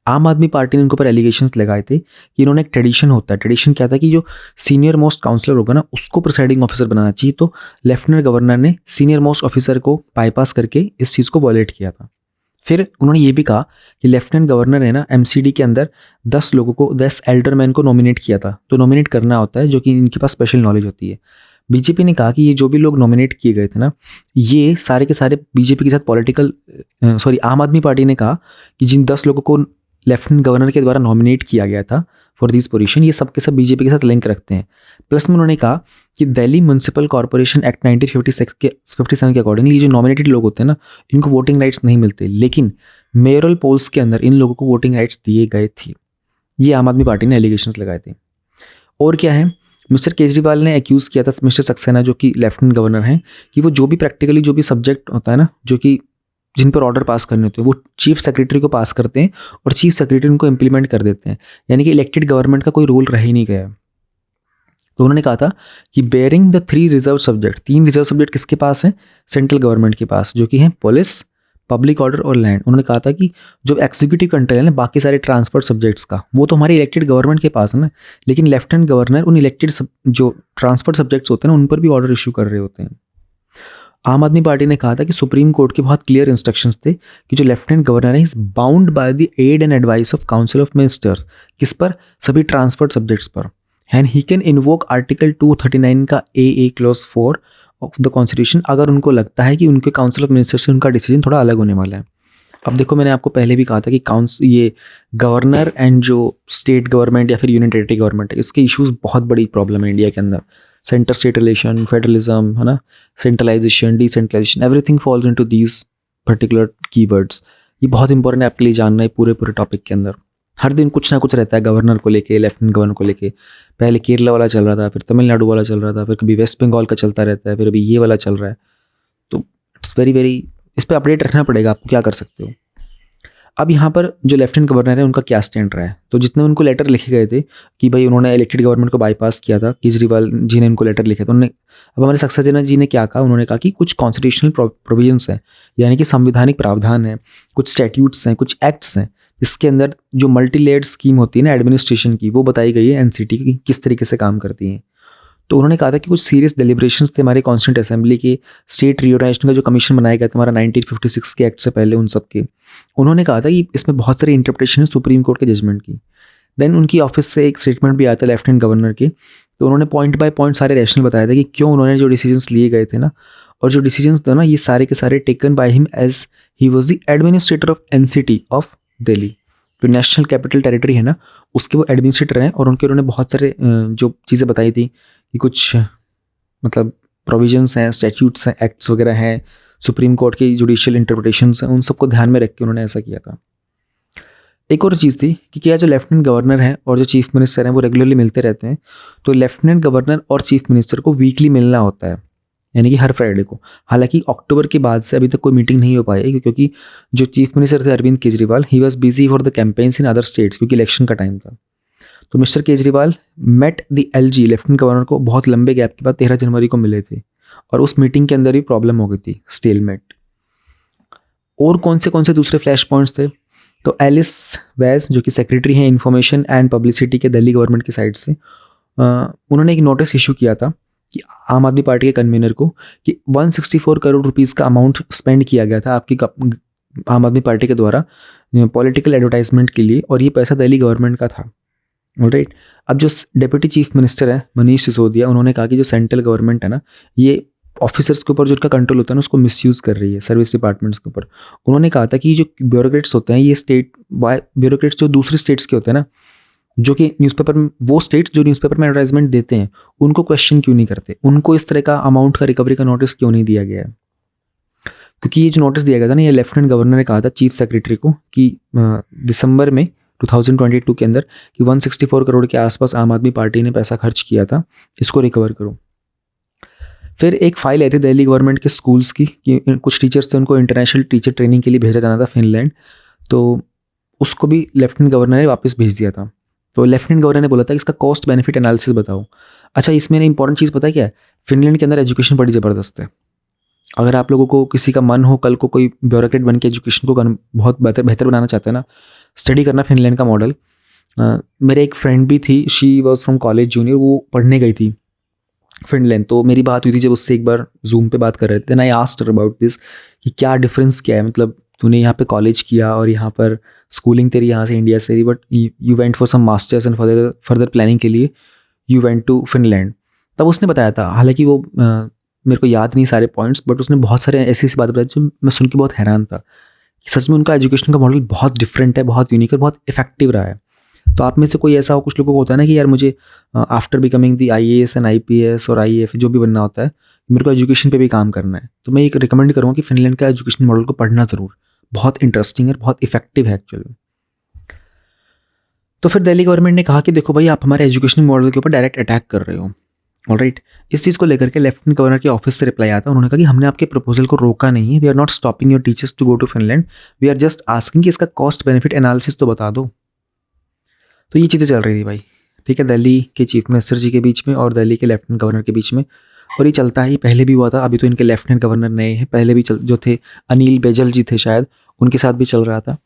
आम आदमी पार्टी ने इनके ऊपर एलिगेशंस लगाए थे कि इन्होंने एक ट्रेडिशन होता है, ट्रेडिशन क्या था कि जो सीनियर मोस्ट काउंसलर होगा ना उसको प्रिसाइडिंग ऑफिसर बनाना चाहिए। तो लेफ्टिनेंट गवर्नर ने सीनियर मोस्ट ऑफिसर को बाईपास करके इस चीज़ को वॉयलेट किया था। फिर उन्होंने ये भी कहा कि लेफ्टिनेंट गवर्नर ने ना MCD के अंदर 10 एल्डरमैन को नॉमिनेट किया था। तो नॉमिनेट करना होता है जो कि इनके पास स्पेशल नॉलेज होती है। बीजेपी ने कहा कि ये जो भी लोग नॉमिनेट किए गए थे ना, ये सारे के सारे बीजेपी के साथ आम आदमी पार्टी ने कहा कि जिन 10 लोगों को लेफ्टिनेंट गवर्नर के द्वारा नॉमिनेट किया गया था फॉर दिस पोजीशन, ये सब के सब बीजेपी के साथ लिंक रखते हैं। प्लस में उन्होंने कहा कि दिल्ली म्यूनसिपल कॉर्पोरेशन एक्ट 1957 के अकॉर्डिंगली जो नॉमिनेटेड लोग होते हैं ना, इनको वोटिंग राइट्स नहीं मिलते, लेकिन मेयरल पोल्स के अंदर इन लोगों को वोटिंग राइट्स दिए गए थे। ये आम आदमी पार्टी ने एलिगेशंस लगाए थे। और क्या है, मिस्टर केजरीवाल ने एक्यूज़ किया था मिस्टर सक्सेना जो कि लेफ्टिनेंट गवर्नर हैं, कि वो जो भी प्रैक्टिकली जो भी सब्जेक्ट होता है ना, जो कि जिन पर ऑर्डर पास करने होते हैं, वो चीफ सेक्रेटरी को पास करते हैं और चीफ सेक्रेटरी उनको इम्प्लीमेंट कर देते हैं, यानी कि इलेक्टेड गवर्नमेंट का कोई रोल रह ही नहीं गया। तो उन्होंने कहा था कि bearing the 3 reserve subject, 3 reserve subject किसके पास है? सेंट्रल गवर्नमेंट के पास, जो कि हैं पुलिस, पब्लिक ऑर्डर और लैंड। उन्होंने कहा था कि जो एग्जीक्यूटिव कंट्रोल है ना बाकी सारे ट्रांसपोर्ट सब्जेक्ट्स का, वो तो हमारे इलेक्टेड गवर्नमेंट के पास है ना, लेकिन लेफ्टिनेंट गवर्नर उन इलेक्टेड जो ट्रांसपोर्ट सब्जेक्ट्स होते हैं ना, उन पर भी ऑर्डर इशू कर रहे होते हैं। आम आदमी पार्टी ने कहा था कि सुप्रीम कोर्ट के बहुत क्लियर इंस्ट्रक्शंस थे कि जो लेफ्टिनेंट गवर्नर है is bound by the aid and advice of council of ministers, किस पर? सभी ट्रांसपोर्ट सब्जेक्ट्स पर। And he can invoke article 239 का A clause 4 of the constitution, अगर उनको लगता है कि उनके काउंसिल ऑफ मिनिस्टर्स से उनका डिसीजन थोड़ा अलग होने वाला है। अब देखो, मैंने आपको पहले भी कहा था कि ये गवर्नर एंड जो स्टेट गवर्नमेंट या फिर यूनियन टेरिटरी गवर्नमेंट है, इसके इश्यूज बहुत बड़ी प्रॉब्लम है इंडिया के अंदर। सेंटर स्टेट रिलेशन, फेडरलिज्म, है ना, centralisation, decentralisation, everything falls into these particular keywords. ये बहुत इंपॉर्टेंट है आपके लिए जानना है पूरे टॉपिक के अंदर। हर दिन कुछ ना कुछ रहता है गवर्नर को लेके, लेफ्टिनेंट गवर्नर को लेके। पहले केरला वाला चल रहा था, फिर तमिलनाडु वाला चल रहा था, फिर कभी वेस्ट बंगाल का चलता रहता है, फिर अभी ये वाला चल रहा है। तो इट्स वेरी इस पर अपडेट रखना पड़ेगा आपको, क्या कर सकते हो। अब यहाँ पर जो लेफ्टिनेंट गवर्नर है उनका क्या स्टैंड रहा है, तो जितने उनको लेटर लिखे गए थे कि भाई उन्होंने इलेक्टेड गवर्नमेंट को बाईपास किया था, केजरीवाल जी ने उनको लेटर लिखे, तो उन्होंने, अब हमारे सक्सेना जी ने क्या कहा, उन्होंने कहा कि कुछ कॉन्स्टिट्यूशनल प्रोविजंस हैं, यानी कि संवैधानिक प्रावधान है, कुछ स्टैट्यूट्स हैं, कुछ एक्ट्स हैं, जिसके अंदर जो मल्टी लेयर्ड स्कीम होती है ना एडमिनिस्ट्रेशन की, वो बताई गई है एनसीटी की किस तरीके से काम करती है। तो उन्होंने कहा था कि कुछ सीरियस डेलिब्रेशंस थे हमारे कॉन्स्टिट्यूंट असेंबली के, स्टेट रिओर्गनाइजेशन का जो कमीशन बनाया गया था हमारा 1956 के एक्ट से पहले, उन सब के। उन्होंने कहा था कि इसमें बहुत सारी इंटरप्रिटेशन है सुप्रीम कोर्ट के जजमेंट की। देन उनकी ऑफिस से एक स्टेटमेंट भी आया था लेफ्टिनेंट गवर्नर के, तो उन्होंने पॉइंट बाय पॉइंट सारे रैशनल बताया था कि क्यों उन्होंने जो डिसीजंस लिए गए थे ना, और जो डिसीजंस थे ना, ये सारे के सारे taken by him as he was the administrator of NCT of Delhi, जो नेशनल कैपिटल टेरिटरी है ना, उसके वो एडमिनिस्ट्रेटर हैं। और उन्होंने बहुत सारे जो चीज़ें बताई थी कि कुछ मतलब प्रोविजंस हैं, स्टैट्यूट्स हैं, एक्ट्स वगैरह हैं, सुप्रीम कोर्ट की जुडिशियल इंटरप्रिटेशंस हैं, उन सबको ध्यान में रख के उन्होंने ऐसा किया था। एक और चीज़ थी कि क्या जो लेफ्टिनेंट गवर्नर हैं और जो चीफ मिनिस्टर हैं वो रेगुलरली मिलते रहते हैं, तो लेफ्टिनेंट गवर्नर और चीफ मिनिस्टर को वीकली मिलना होता है, यानी कि हर फ्राइडे को। हालांकि अक्टूबर के बाद से अभी तक कोई मीटिंग नहीं हो पाई, क्योंकि जो चीफ मिनिस्टर थे Arvind Kejriwal, he was busy for the campaigns in other states, क्योंकि इलेक्शन का टाइम था। तो mister Kejriwal met the LG lieutenant governor को बहुत लंबे गैप के बाद 13 जनवरी को मिले थे, और उस मीटिंग के अंदर भी प्रॉब्लम हो गई थी, स्टेलमेट। और कौन से दूसरे फ्लैश पॉइंट्स थे, तो एलिस वैस जो कि सेक्रेटरी हैं इन्फॉर्मेशन एंड पब्लिसिटी के दिल्ली गवर्नमेंट की साइड से, उन्होंने एक नोटिस इशू किया था कि आम आदमी पार्टी के कन्वीनर को कि 164 करोड़ रुपीज़ का अमाउंट स्पेंड किया गया था आपकी आम आदमी पार्टी के द्वारा पॉलिटिकल एडवर्टाइजमेंट के लिए, और ये पैसा दिल्ली गवर्नमेंट का था। ऑलराइट, अब जो डिप्टी चीफ मिनिस्टर है मनीष सिसोदिया, उन्होंने कहा कि जो सेंट्रल गवर्नमेंट है ना, ये ऑफिसर्स के ऊपर जो उनका कंट्रोल होता है ना, उसको मिसयूज़ कर रही है सर्विस डिपार्टमेंट्स के ऊपर। उन्होंने कहा था कि जो ब्यूरोक्रेट्स होते हैं, ये स्टेट ब्यूरोक्रेट्स जो दूसरे स्टेट्स के होते हैं ना, जो कि न्यूज़पेपर में, वो स्टेट्स जो न्यूज़पेपर में एडवर्टाइजमेंट देते हैं, उनको क्वेश्चन क्यों नहीं करते, उनको इस तरह का अमाउंट का रिकवरी का नोटिस क्यों नहीं दिया गया है। क्योंकि ये जो नोटिस दिया गया था ना, ये लेफ्टिनेंट गवर्नर ने कहा था चीफ सेक्रेटरी को कि दिसंबर में 2022 के अंदर कि 164 करोड़ के आसपास आम आदमी पार्टी ने पैसा खर्च किया था, इसको रिकवर करो। फिर एक फाइल आई थी दिल्ली गवर्नमेंट के स्कूल्स की कि कुछ टीचर्स थे, उनको इंटरनेशनल टीचर ट्रेनिंग के लिए भेजा जाना था फिनलैंड, तो उसको भी लेफ्टिनेंट गवर्नर ने वापस भेज दिया था। तो लेफ्टिनेंट गवर्नर ने बोला था कि इसका कॉस्ट बेनिफिट एनालिसिस बताओ। अच्छा, इसमें इंपॉर्टेंट चीज़ पता है क्या है, फिनलैंड के अंदर एजुकेशन बड़ी ज़बरदस्त है। अगर आप लोगों को किसी का मन हो कल को कोई ब्यूरोक्रेट बन के एजुकेशन को बहुत बेहतर बनाना चाहते हैं ना, स्टडी करना फिनलैंड का मॉडल। मेरे एक फ्रेंड भी थी, she was from college junior, वो पढ़ने गई थी फिनलैंड। तो मेरी बात हुई थी जब उससे एक बार जूम पे बात कर रहे थे, then I asked her about this कि क्या डिफरेंस क्या है, मतलब तूने यहाँ पे कॉलेज किया और यहाँ पर स्कूलिंग तेरी यहाँ से इंडिया से रही, but you went for some masters and further planning के लिए यू वेंट टू फिनलैंड। तब उसने बताया था, हालांकि वो मेरे को याद नहीं सारे पॉइंट्स, बट उसने बहुत सारे ऐसी ऐसी बातें बताई जो मैं सुन के बहुत हैरान था कि सच में उनका एजुकेशन का मॉडल बहुत डिफरेंट है, बहुत यूनिक है, बहुत इफेक्टिव रहा है। तो आप में से कोई ऐसा हो, कुछ लोगों को होता है ना कि यार मुझे after becoming the IAS and IPS और IAF जो भी बनना होता है, मेरे को एजुकेशन पे भी काम करना है, तो मैं एक रिकमेंड करूँगा कि फिनलैंड का एजुकेशन मॉडल को पढ़ना ज़रूर, बहुत इंटरेस्टिंग है, बहुत इफेक्टिव है एक्चुअली। तो फिर दिल्ली गवर्नमेंट ने कहा कि देखो भाई, आप हमारे एजुकेशन मॉडल के ऊपर डायरेक्ट अटैक कर रहे हो, ऑलराइट। इस चीज़ को लेकर के लेफ्टिनेंट गवर्नर के ऑफिस से रिप्लाई आता है, उन्होंने कहा कि हमने आपके प्रपोजल को रोका नहीं है, we are not stopping your teachers to go to Finland, we are just asking कि इसका कॉस्ट बेनिफिट एनालिसिस तो बता दो। तो ये चीज़ें चल रही थी भाई, ठीक है, दिल्ली के चीफ मिनिस्टर जी के बीच में और दिल्ली के लेफ्टिनेंट गवर्नर के बीच में। और ये चलता है, पहले भी हुआ था, अभी तो इनके लेफ्टिनेंट गवर्नर नए हैं, पहले भी जो थे अनिल बैजल जी थे शायद, उनके साथ भी चल रहा था।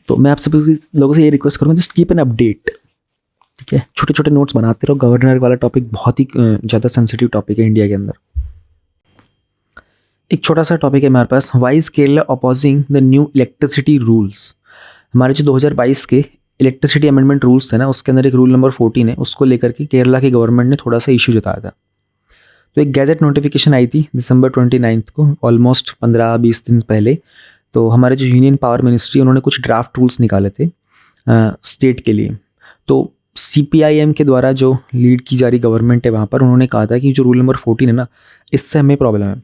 तो मैं आप सभी लोगों से ये रिक्वेस्ट करूँगा, जस्ट कीप एन अपडेट, ठीक है, छोटे छोटे नोट्स बनाते रहो। गवर्नर वाला टॉपिक बहुत ही ज़्यादा सेंसिटिव टॉपिक है इंडिया के अंदर। एक छोटा सा टॉपिक है हमारे पास, why is Kerala opposing the new electricity rules. हमारे जो 2022 के इलेक्ट्रिसिटी अमेंडमेंट रूल्स थे ना, उसके अंदर एक रूल नंबर 14 है, उसको लेकर के केरला की गवर्नमेंट ने थोड़ा सा इशू जताया था। तो एक गैजेट नोटिफिकेशन आई थी दिसंबर 29 को, ऑलमोस्ट 15-20 दिन पहले। तो हमारे जो यूनियन पावर मिनिस्ट्री, उन्होंने कुछ ड्राफ्ट रूल्स निकाले थे स्टेट के लिए। तो CPIM के द्वारा जो लीड की जा रही गवर्नमेंट है वहाँ पर, उन्होंने कहा था कि जो रूल नंबर 14 है ना, इससे हमें प्रॉब्लम है।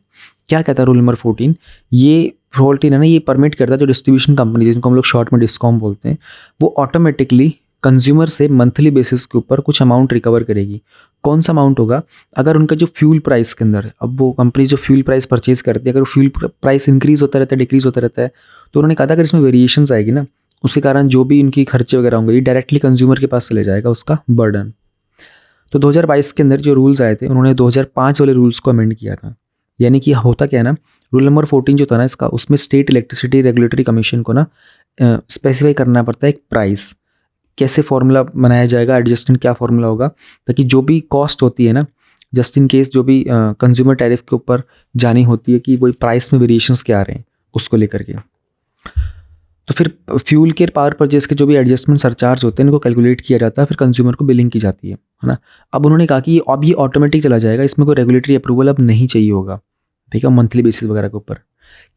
क्या कहता है रूल नंबर 14? ये 14 है ना, ये परमिट करता है जो डिस्ट्रीब्यूशन कंपनी, जिनको हम लोग शॉर्ट में डिस्कॉम बोलते हैं, वो ऑटोमेटिकली कंज्यूमर से मंथली बेसिस के ऊपर कुछ अमाउंट रिकवर करेगी। कौन सा अमाउंट होगा? अगर उनका जो फ्यूल प्राइस के अंदर, अब वो कंपनी जो फ्यूल प्राइस परचेज करती है, अगर फ्यूल प्राइस इंक्रीज होता रहता है, डिक्रीज होता रहता है, तो उन्होंने कहा था अगर इसमें वेरिएशंस आएगी ना, उसके कारण जो भी इनकी खर्चे वगैरह होंगे, ये डायरेक्टली कंज्यूमर के पास चले जाएगा उसका बर्डन। तो 2022 के अंदर जो रूल्स आए थे, उन्होंने 2005 वाले रूल्स को अमेंड किया था। यानी कि होता क्या है ना, रूल नंबर 14 जो था ना इसका, उसमें स्टेट इलेक्ट्रिसिटी रेगुलेटरी कमीशन को ना स्पेसिफाई करना पड़ता है एक प्राइस, कैसे फॉर्मूला बनाया जाएगा, एडजस्टमेंट क्या फॉर्मूला होगा, ताकि जो भी कॉस्ट होती है ना, जस्ट इन केस जो भी कंज्यूमर टैरिफ के ऊपर जानी होती है कि वही प्राइस में वेरिएशंस क्या आ रहे हैं, उसको लेकर के। तो फिर फ्यूल के पावर परचेज के जो भी एडजस्टमेंट सरचार्ज होते हैं, इनको कैलकुलेट किया जाता है, फिर कंज्यूमर को बिलिंग की जाती है ना। अब उन्होंने कहा कि अब ये ऑटोमेटिक चला जाएगा, इसमें कोई रेगुलेटरी अप्रूवल अब नहीं चाहिए होगा, ठीक है, मंथली बेसिस वगैरह के ऊपर।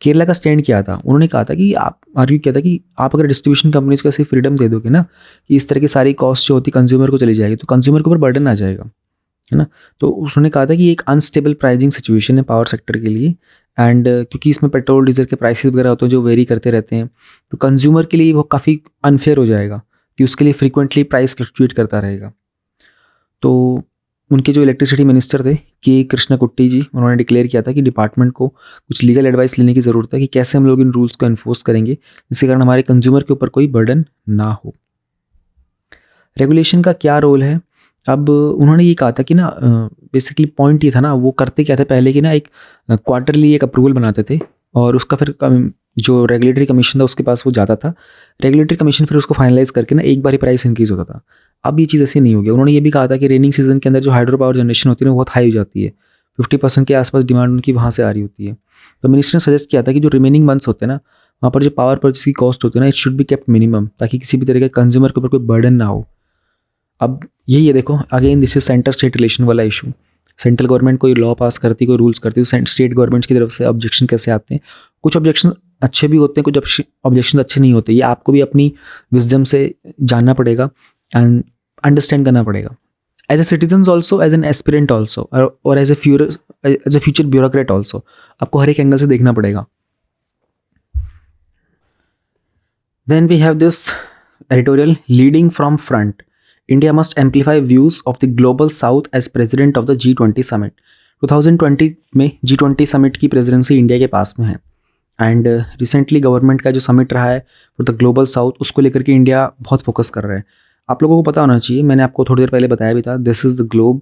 केरला का स्टैंड क्या था? उन्होंने कहा था कि आप आर्ग्यू किया था कि आप अगर डिस्ट्रीब्यूशन कंपनीज को ऐसी फ्रीडम दे दोगे ना कि इस तरह की सारी कॉस्ट जो होती कंज्यूमर को चली जाएगी, तो कंज्यूमर के ऊपर बर्डन आ जाएगा, है ना। तो उन्होंने कहा था कि एक अनस्टेबल प्राइसिंग सिचुएशन है पावर सेक्टर के लिए, एंड क्योंकि इसमें पेट्रोल डीजल के प्राइसेस वगैरह होते हैं जो वेरी करते रहते हैं, तो कंज्यूमर के लिए वो काफ़ी अनफेयर हो जाएगा कि उसके लिए फ्रीक्वेंटली प्राइस फ्लक्चुएट करता रहेगा। तो उनके जो इलेक्ट्रिसिटी मिनिस्टर थे के कृष्णाकुट्टी जी, उन्होंने डिक्लेयर किया था कि डिपार्टमेंट को कुछ लीगल एडवाइस लेने की ज़रूरत है कि कैसे हम लोग इन रूल्स को एनफोर्स करेंगे जिसके कारण हमारे कंज्यूमर के ऊपर कोई बर्डन ना हो। रेगुलेशन का क्या रोल है? अब उन्होंने ये कहा था कि ना बेसिकली पॉइंट ये था ना, वो करते क्या थे पहले कि ना एक क्वार्टरली एक अप्रूवल बनाते थे और उसका फिर जो रेगुलेटरी कमीशन था उसके पास वो जाता था, रेगुलेटरी कमीशन फिर उसको फाइनलाइज करके ना एक बार ही प्राइस इंक्रीज होता था। अब ये चीज़ ऐसी नहीं होगी। उन्होंने ये भी कहा था कि रेनिंग सीजन के अंदर जो हाइड्रो पावर जनरेशन होती है ना बहुत हाई हो जाती है, 50% के आसपास डिमांड उनकी वहाँ से आ रही होती है। तो मिनिस्टर ने सजेस्ट किया था कि जो रिमेनिंग मंथ्स होते हैं ना, वहाँ पर जो पावर परचेज की कॉस्ट होती है ना, it should be kept minimum, ताकि किसी भी तरह के कंज्यूमर के ऊपर कोई बर्डन ना हो। अब यही है, देखो again this is centre state relation वाला इशू। सेंट्रल गवर्नमेंट कोई लॉ पास करती, कोई रूल्स करती, तो स्टेट गवर्नमेंट्स की तरफ से ऑब्जेक्शन कैसे आते हैं? कुछ ऑब्जेक्शन अच्छे भी होते हैं, कुछ ऑब्जेक्शन अच्छे नहीं होते। ये आपको भी अपनी विजडम से जानना पड़ेगा एंड अंडरस्टैंड करना पड़ेगा, as a citizen also, as an aspirant also, और as a future bureaucrat also. आपको हर एक एंगल से देखना पड़ेगा। Then we have this editorial, leading from front, India must amplify views of the global south as president of the G20 summit। 2020 में G20 summit की presidency India के पास में है एंड रिसेंटली गवर्नमेंट का जो समिट रहा है फॉर द ग्लोबल साउथ, उसको लेकर के इंडिया बहुत फोकस कर रहा है। आप लोगों को पता होना चाहिए, मैंने आपको थोड़ी देर पहले बताया भी था, दिस इज़ द ग्लोब,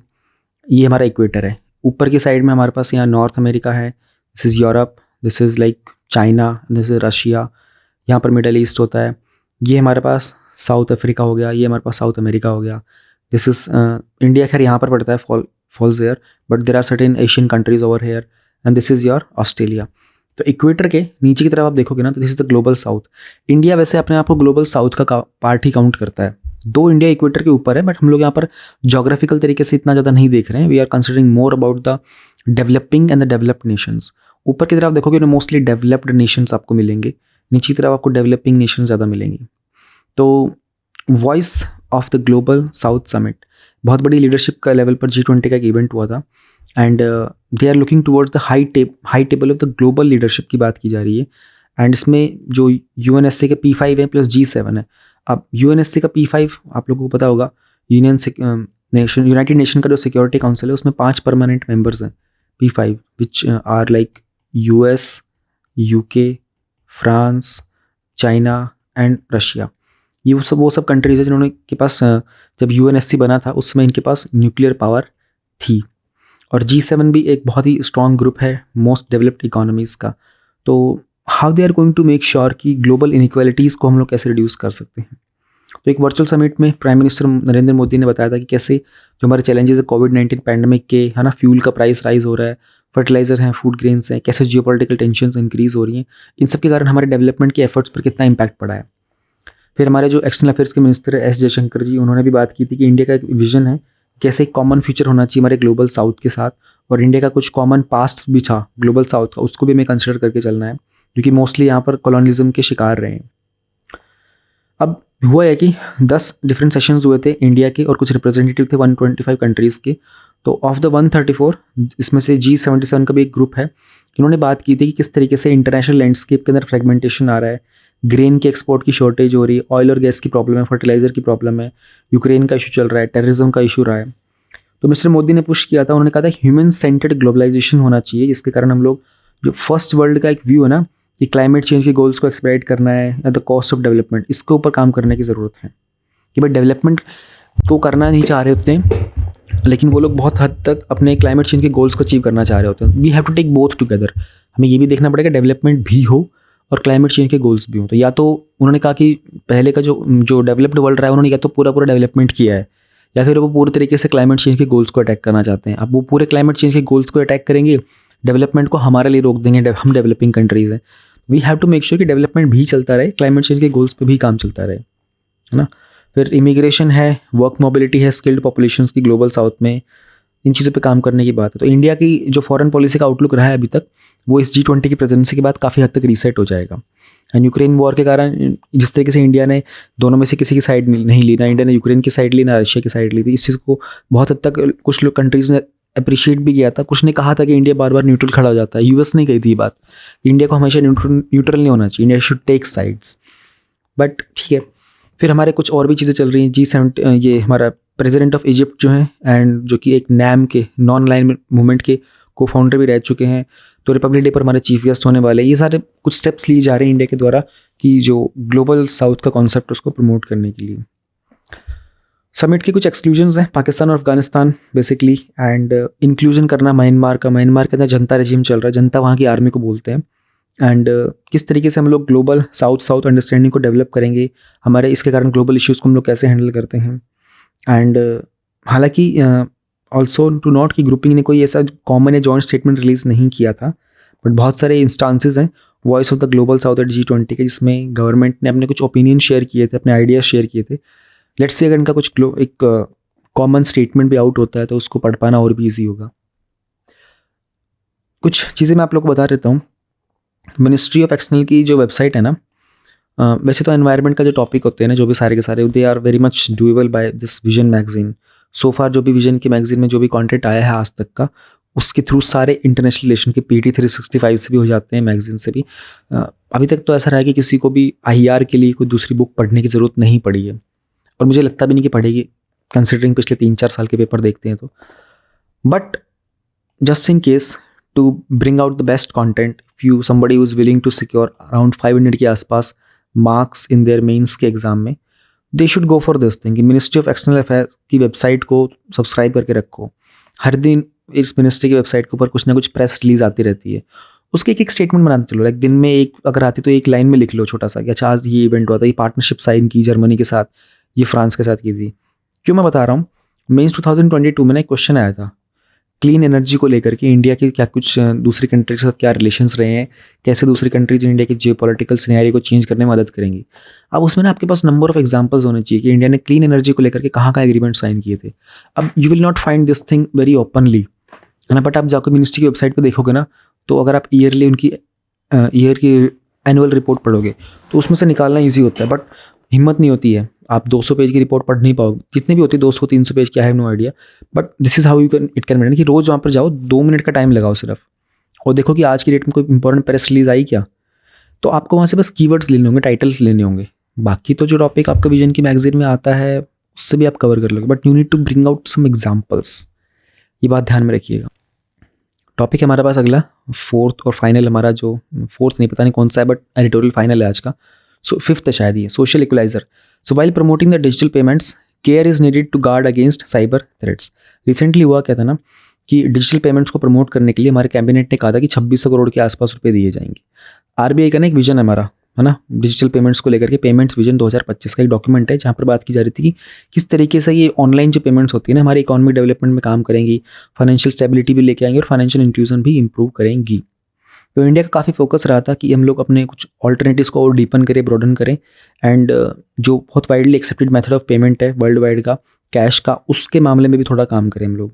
ये हमारा इक्वेटर है। ऊपर की साइड में हमारे पास यहाँ नॉर्थ अमेरिका है, this is Europe, this is like China, this is Russia, यहाँ पर मिडल ईस्ट होता है। ये हमारे पास साउथ अफ्रीका हो गया, ये हमारे पास साउथ अमेरिका हो गया। दिस इज़ इंडिया, खैर यहाँ पर पड़ता है, falls there, but there are certain Asian countries over here and this is your Australia. तो इक्वेटर के नीचे की तरफ आप देखोगे ना, तो this is the global south. India वैसे अपने आप को ग्लोबल साउथ का पार्ट ही काउंट करता है, दो इंडिया इक्वेटर के ऊपर है, बट हम लोग यहाँ पर जोग्राफिकल तरीके से इतना ज़्यादा नहीं देख रहे हैं. We are considering more about the developing and the developed nations. ऊपर की तरफ देखोगे तो मोस्टली डेवलप्ड नेशंस आपको मिलेंगे, नीचे की तरफ आपको डेवलपिंग नेशंस ज़्यादा मिलेंगी. तो voice of the global south summit बहुत बड़ी लीडरशिप का लेवल पर G20 का एक इवेंट हुआ था, and they are looking towards the high table of the global leadership की बात की जा रही है. एंड इसमें जो UNSC के P5 है प्लस G7 है. अब UNSC का P5 आप लोगों को पता होगा, यूनाइटेड नेशन का जो सिक्योरिटी काउंसिल है उसमें 5 परमानेंट मेंबर्स हैं. P5 which are like US, UK, France, China and Russia. ये वो सब कंट्रीज है जिन्होंने के पास जब UNSC बना था उस समय इनके पास न्यूक्लियर पावर थी. और G7 भी एक बहुत ही स्ट्रॉन्ग ग्रुप है मोस्ट डेवलप्ड इकोनॉमीज़ का. तो how they are going to make sure कि ग्लोबल इनइक्वालिटीज़ को हम लोग कैसे रिड्यूस कर सकते हैं. तो एक वर्चुअल समिट में प्राइम मिनिस्टर नरेंद्र मोदी ने बताया था कि कैसे जो हमारे चैलेंजेस है कोविड-19 पैंडमिक के, है ना, फ्यूल का प्राइस राइज हो रहा है, फर्टिलाइजर हैं, फूड ग्रेन्स हैं, कैसे जियोपॉलिटिकल टेंशंस इंक्रीज़ हो रही हैं, इन सब के कारण हमारे डेवलपमेंट के एफर्ट्स पर कितना इम्पैक्ट पड़ा है. फिर हमारे जो एक्सटर्नल अफेयर्स के मिनिस्टर है S जयशंकर जी, उन्होंने भी बात की थी कि इंडिया का एक विजन है कैसे एक कॉमन फ्यूचर होना चाहिए हमारे ग्लोबल साउथ के साथ, और इंडिया का कुछ कॉमन पास्ट भी था ग्लोबल साउथ का, उसको भी हमें कंसिडर करके चलना है, क्योंकि मोस्टली यहाँ पर कॉलोनिज्म के शिकार रहे हैं. अब हुआ है कि 10 डिफरेंट सेशंस हुए थे इंडिया के, और कुछ रिप्रेजेंटेटिव थे 125 कंट्रीज़ के. तो ऑफ द 134 इसमें से G77 का भी एक ग्रुप है. इन्होंने बात की थी कि किस तरीके से इंटरनेशनल लैंडस्केप के अंदर फ्रेगमेंटेशन आ रहा है, ग्रेन के एक्सपोर्ट की शॉर्टेज हो रही है, ऑयल और गैस की प्रॉब्लम है, फर्टिलाइजर की प्रॉब्लम है, यूक्रेन का इशू चल रहा है, टेररिज्म का इशू रहा है. तो मिस्टर मोदी ने पुश किया था, उन्होंने कहा था ह्यूमन सेंटर्ड ग्लोबलाइजेशन होना चाहिए, जिसके कारण हम लोग जो फर्स्ट वर्ल्ड का एक व्यू है ना कि क्लाइमेट चेंज के गोल्स को एक्सपेक्ट करना है at the cost of development, इसके ऊपर काम करने की ज़रूरत है. कि भाई डेवलपमेंट को करना नहीं चाह रहे होते हैं, लेकिन वो लोग बहुत हद तक अपने क्लाइमेट चेंज के गोल्स को अचीव करना चाह रहे होते हैं. We have to take both together. हमें ये भी देखना पड़ेगा डेवलपमेंट भी हो और क्लाइमेट चेंज के गोल्स भी हों. तो या तो उन्होंने कहा कि पहले का जो डेवलप्ड वर्ल्ड रहा है उन्होंने या तो पूरा डेवलपमेंट किया है, या फिर वो पूरे तरीके से क्लाइमेट चेंज के गोल्स को अटैक करना चाहते हैं. अब वो पूरे क्लाइमेट चेंज के गोल्स को अटैक करेंगे, डेवलपमेंट को हमारे लिए रोक देंगे, हम डेवलपिंग कंट्रीज़ हैं. We have to make sure कि डेवलपमेंट भी चलता रहे, क्लाइमेट चेंज के गोल्स पे भी काम चलता रहे, है ना. फिर इमिग्रेशन है, वर्क मोबिलिटी है, स्किल्ड पॉपुलेशंस की ग्लोबल साउथ में, इन चीज़ों पे काम करने की बात है. तो इंडिया की जो फॉरेन पॉलिसी का आउटलुक रहा है अभी तक, वो इस G20 की प्रेजेंसी के बाद काफ़ी हद तक रीसेट हो जाएगा. एंड यूक्रेन वॉर के कारण जिस तरीके से इंडिया ने दोनों में से किसी की साइड नहीं ली, ना इंडिया ने यूक्रेन की साइड ली ना रशिया की साइड ली थी, इस चीज़ को बहुत हद तक कुछ लोग कंट्रीज़ ने अप्रिशिएट भी किया था. कुछ ने कहा था कि इंडिया बार बार न्यूट्रल खड़ा हो जाता है. US ने कही थी ये बात, इंडिया को हमेशा न्यूट्रल नहीं होना चाहिए, India should take sides. But ठीक है, फिर हमारे कुछ और भी चीज़ें चल रही हैं. G7 ये हमारा प्रेसिडेंट ऑफ इजिप्ट जो हैं, एंड जो कि एक NAM के नॉन लाइन मूवमेंट के को फाउंडर भी रह चुके हैं, तो रिपब्लिक डे पर हमारे चीफ गेस्ट होने वाले. ये सारे कुछ स्टेप्स लिए जा रहे हैं इंडिया के द्वारा कि जो ग्लोबल साउथ का कॉन्सेप्ट उसको प्रमोट करने के लिए. समिट के कुछ एक्सक्लूजन्स हैं, पाकिस्तान और अफगानिस्तान बेसिकली, एंड इंक्लूजन करना म्यांमार का. म्यांमार के अंदर जनता रेजिम चल रहा है, जनता वहाँ की आर्मी को बोलते हैं. एंड किस तरीके से हम लोग ग्लोबल साउथ अंडरस्टैंडिंग को डेवलप करेंगे, हमारे इसके कारण ग्लोबल इश्यूज़ को हम लोग कैसे हैंडल करते हैं. एंड हालांकि ऑल्सो टू नोट कि ग्रुपिंग ने कोई ऐसा कॉमन या जॉइंट स्टेटमेंट रिलीज़ नहीं किया था, बट बहुत सारे इंस्टांसेस हैं voice of the global south at G20 के, जिसमें गवर्नमेंट ने अपने कुछ ओपिनियन शेयर किए थे, अपने आइडियाज़ शेयर किए थे. लेट्स सी अगर इनका कुछ एक कॉमन स्टेटमेंट भी आउट होता है तो उसको पढ़ पाना और भी ईजी होगा. कुछ चीज़ें मैं आप लोग को बता देता हूँ. मिनिस्ट्री ऑफ एक्सटर्नल की जो वेबसाइट है ना, वैसे तो एनवायरनमेंट का जो टॉपिक होते हैं ना, जो भी सारे के सारे, they are very much doable by this vision magazine. So far जो भी विजन की मैगजीन में जो भी कंटेंट आया है आज तक का, उसके थ्रू सारे इंटरनेशनल रिलेशन के PT 365 से भी हो जाते हैं, मैगजीन से भी. अभी तक तो ऐसा रहा है कि किसी को भी IR के लिए कोई दूसरी बुक पढ़ने की ज़रूरत नहीं पड़ी है, और मुझे लगता भी नहीं कि पढ़ेगी, कंसिडरिंग पिछले 3-4 साल के पेपर देखते हैं तो. But just in case to bring out the best content, if you somebody who is willing to secure around 500 के आसपास मार्क्स इन देयर मेंस के एग्ज़ाम में, they should go for this thing. कि ministry of external affair की website को subscribe करके रखो. हर दिन इस मिनिस्ट्री की वेबसाइट के ऊपर कुछ ना कुछ प्रेस रिलीज आती रहती है, उसके एक स्टेटमेंट बनाते चलो. लाइक दिन में एक अगर आती तो एक लाइन में लिख लो छोटा सा कि अच्छा आज ये इवेंट हुआ था, ये पार्टनरशिप साइन की जर्मनी के साथ, ये फ्रांस के साथ की थी. क्यों मैं बता रहा हूँ, मेंस 2022 में ना एक क्वेश्चन आया था क्लीन एनर्जी को लेकर के इंडिया के क्या कुछ दूसरी कंट्री के साथ क्या रिलेशंस रहे हैं, कैसे दूसरी कंट्रीज इंडिया के जियोपॉलिटिकल सिनेरियो को चेंज करने में मदद करेंगी। अब उसमें ना आपके पास नंबर ऑफ एग्जांपल्स होने चाहिए कि इंडिया ने क्लीन एनर्जी को लेकर के कहाँ कहाँ एग्रीमेंट साइन किए थे। अब you will not find this thing very openly, है ना, बट आप जाकर मिनिस्ट्री की वेबसाइट पर देखोगे ना, तो अगर आप ईयरली उनकी ईयर की एनुअल रिपोर्ट पढ़ोगे तो उसमें से निकालना ईजी होता है, बट हिम्मत नहीं होती है, आप 200 पेज की रिपोर्ट पढ़ नहीं पाओगे, जितनी भी होती है 200-300 पेज की, I have no idea, but this is how you can it can main कि रोज़ वहाँ पर जाओ, 2 मिनट का टाइम लगाओ सिर्फ, और देखो कि आज की डेट में कोई इंपॉर्टेंट प्रेस रिलीज आई क्या। तो आपको वहाँ से बस कीवर्ड्स लेने होंगे, टाइटल्स लेने होंगे, बाकी तो जो टॉपिक आपका विजन की मैगजीन में आता है उससे भी आप कवर कर लोगे, but you need to bring out some examples, ये बात ध्यान में रखिएगा। टॉपिक है हमारे पास अगला, फोर्थ और फाइनल हमारा, जो फोर्थ नहीं पता नहीं कौन सा है, बट एडिटोरियल फाइनल है आज का, सो फिफ्थ है शायद ये, social equaliser. So while promoting the digital payments, care is needed to guard against cyber threats. Recently हुआ क्या था ना कि डिजिटल पेमेंट्स को प्रमोट करने के लिए हमारे कैबिनेट ने कहा था कि 2600 करोड़ के आसपास रुपए दिए जाएंगे। आरबीआई का ना एक विजन है हमारा, है ना, डिजिटल पेमेंट्स को लेकर के, पेमेंट्स विजन 2025 का एक डॉक्यूमेंट है जहाँ पर बात की जा रही थी कि किस तरीके से ये ऑनलाइन जो पेमेंट्स होती है ना हमारी इकोनॉमिक डेवलपमेंट में काम करेंगी, फाइनेंशियल स्टेबिलिटी भी लेके आएंगे और फाइनेंशियल इंक्लूजन भी इंप्रूव करेंगी। तो इंडिया का काफ़ी फोकस रहा था कि हम लोग अपने कुछ ऑल्टरनेटिव्स को और डीपन करें, ब्रॉडन करें, एंड जो बहुत widely accepted method of payment है वर्ल्ड वाइड का, कैश का, उसके मामले में भी थोड़ा काम करें हम लोग।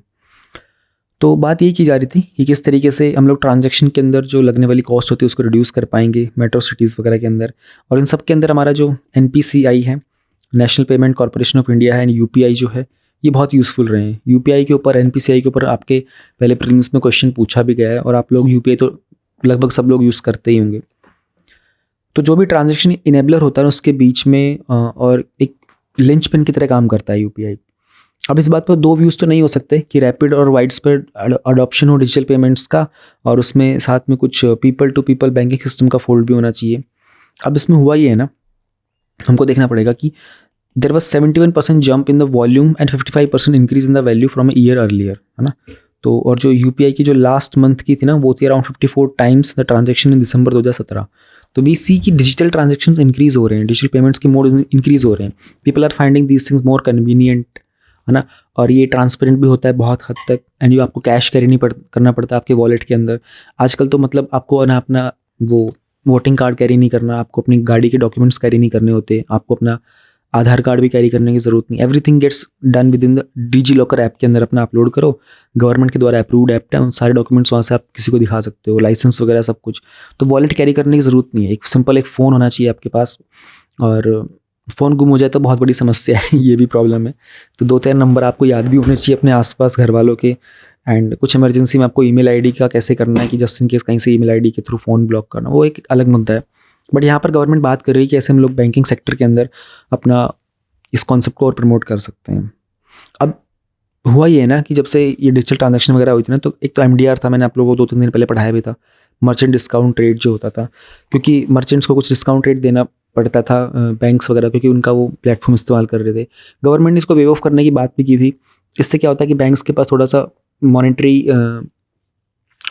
तो बात यही की जा रही थी कि किस तरीके से हम लोग ट्रांजैक्शन के अंदर जो लगने वाली कॉस्ट होती है उसको रिड्यूस कर पाएंगे मेट्रो सिटीज़ वगैरह के अंदर, और इन सब के अंदर हमारा जो NPCI है, national payment corporation of India है, एंड UPI जो है, ये बहुत यूज़फुल रहे हैं। UPI के ऊपर, NPCI के ऊपर आपके पहले प्रीलिम्स में क्वेश्चन पूछा भी गया है, और आप लोग UPI तो लगभग सब लोग यूज़ करते ही होंगे। तो जो भी ट्रांजैक्शन इनेबलर होता है उसके बीच में और एक लिंचपिन की तरह काम करता है UPI। अब इस बात पर दो व्यूज़ तो नहीं हो सकते कि रैपिड और वाइड स्प्रेड अडॉप्शन हो डिजिटल पेमेंट्स का, और उसमें साथ में कुछ people to people banking system का फोल्ड भी होना चाहिए। अब इसमें हुआ ये है ना, हमको देखना पड़ेगा कि there was 71% jump in the volume and 55% increase in the value from a year earlier, है ना। तो और जो UPI की जो लास्ट मंथ की थी ना, वो थी around 54 times the transaction in December 2017। तो वी सी की डिजिटल ट्रांजेक्शन इंक्रीज हो रहे हैं, डिजिटल पेमेंट्स के मोड इंक्रीज हो रहे हैं, people are finding these things more convenient, है ना, और ये ट्रांसपेरेंट भी होता है बहुत हद तक, एंड ये आपको कैश कैरी नहीं करना पड़ता आपके वॉलेट के अंदर। आजकल तो मतलब आपको ना अपना वो वोटिंग कार्ड कैरी नहीं करना, आपको अपनी गाड़ी के डॉक्यूमेंट्स कैरी नहीं करने होते, आपको अपना आधार कार्ड भी कैरी करने की ज़रूरत नहीं, everything gets done within the DigiLocker app के अंदर अपना अपलोड करो, गवर्नमेंट के द्वारा अप्रूव्ड ऐप है, उन सारे डॉक्यूमेंट्स वहाँ से आप किसी को दिखा सकते हो, लाइसेंस वगैरह सब कुछ। तो वॉलेट कैरी करने की ज़रूरत नहीं है, एक सिंपल एक फ़ोन होना चाहिए आपके पास, और फ़ोन गुम हो जाए तो बहुत बड़ी समस्या है, ये भी प्रॉब्लम है। तो 2-3 नंबर आपको याद भी होने चाहिए अपने आसपास घर वालों के, एंड कुछ इमरजेंसी में आपको ईमेल आईडी का कैसे करना है कि जस्ट इन केस कहीं से ईमेल आईडी के थ्रू फ़ोन ब्लॉक करना, वो एक अलग मुद्दा है। बट यहाँ पर गवर्नमेंट बात कर रही है कि ऐसे हम लोग बैंकिंग सेक्टर के अंदर अपना इस कॉन्सेप्ट को और प्रमोट कर सकते हैं। अब हुआ ये है ना कि जब से ये डिजिटल ट्रांजैक्शन वगैरह हुई थी ना, तो एक तो MDR था, मैंने आप लोगों को 2-3 दिन पहले पढ़ाया भी था, मर्चेंट डिस्काउंट रेट जो होता था, क्योंकि मर्चेंट्स को कुछ डिस्काउंट रेट देना पड़ता था बैंक्स वगैरह, क्योंकि उनका वो प्लेटफॉर्म इस्तेमाल कर रहे थे। गवर्नमेंट ने इसको वेव ऑफ करने की बात भी की थी। इससे क्या होता है कि बैंक्स के पास थोड़ा सा मॉनेटरी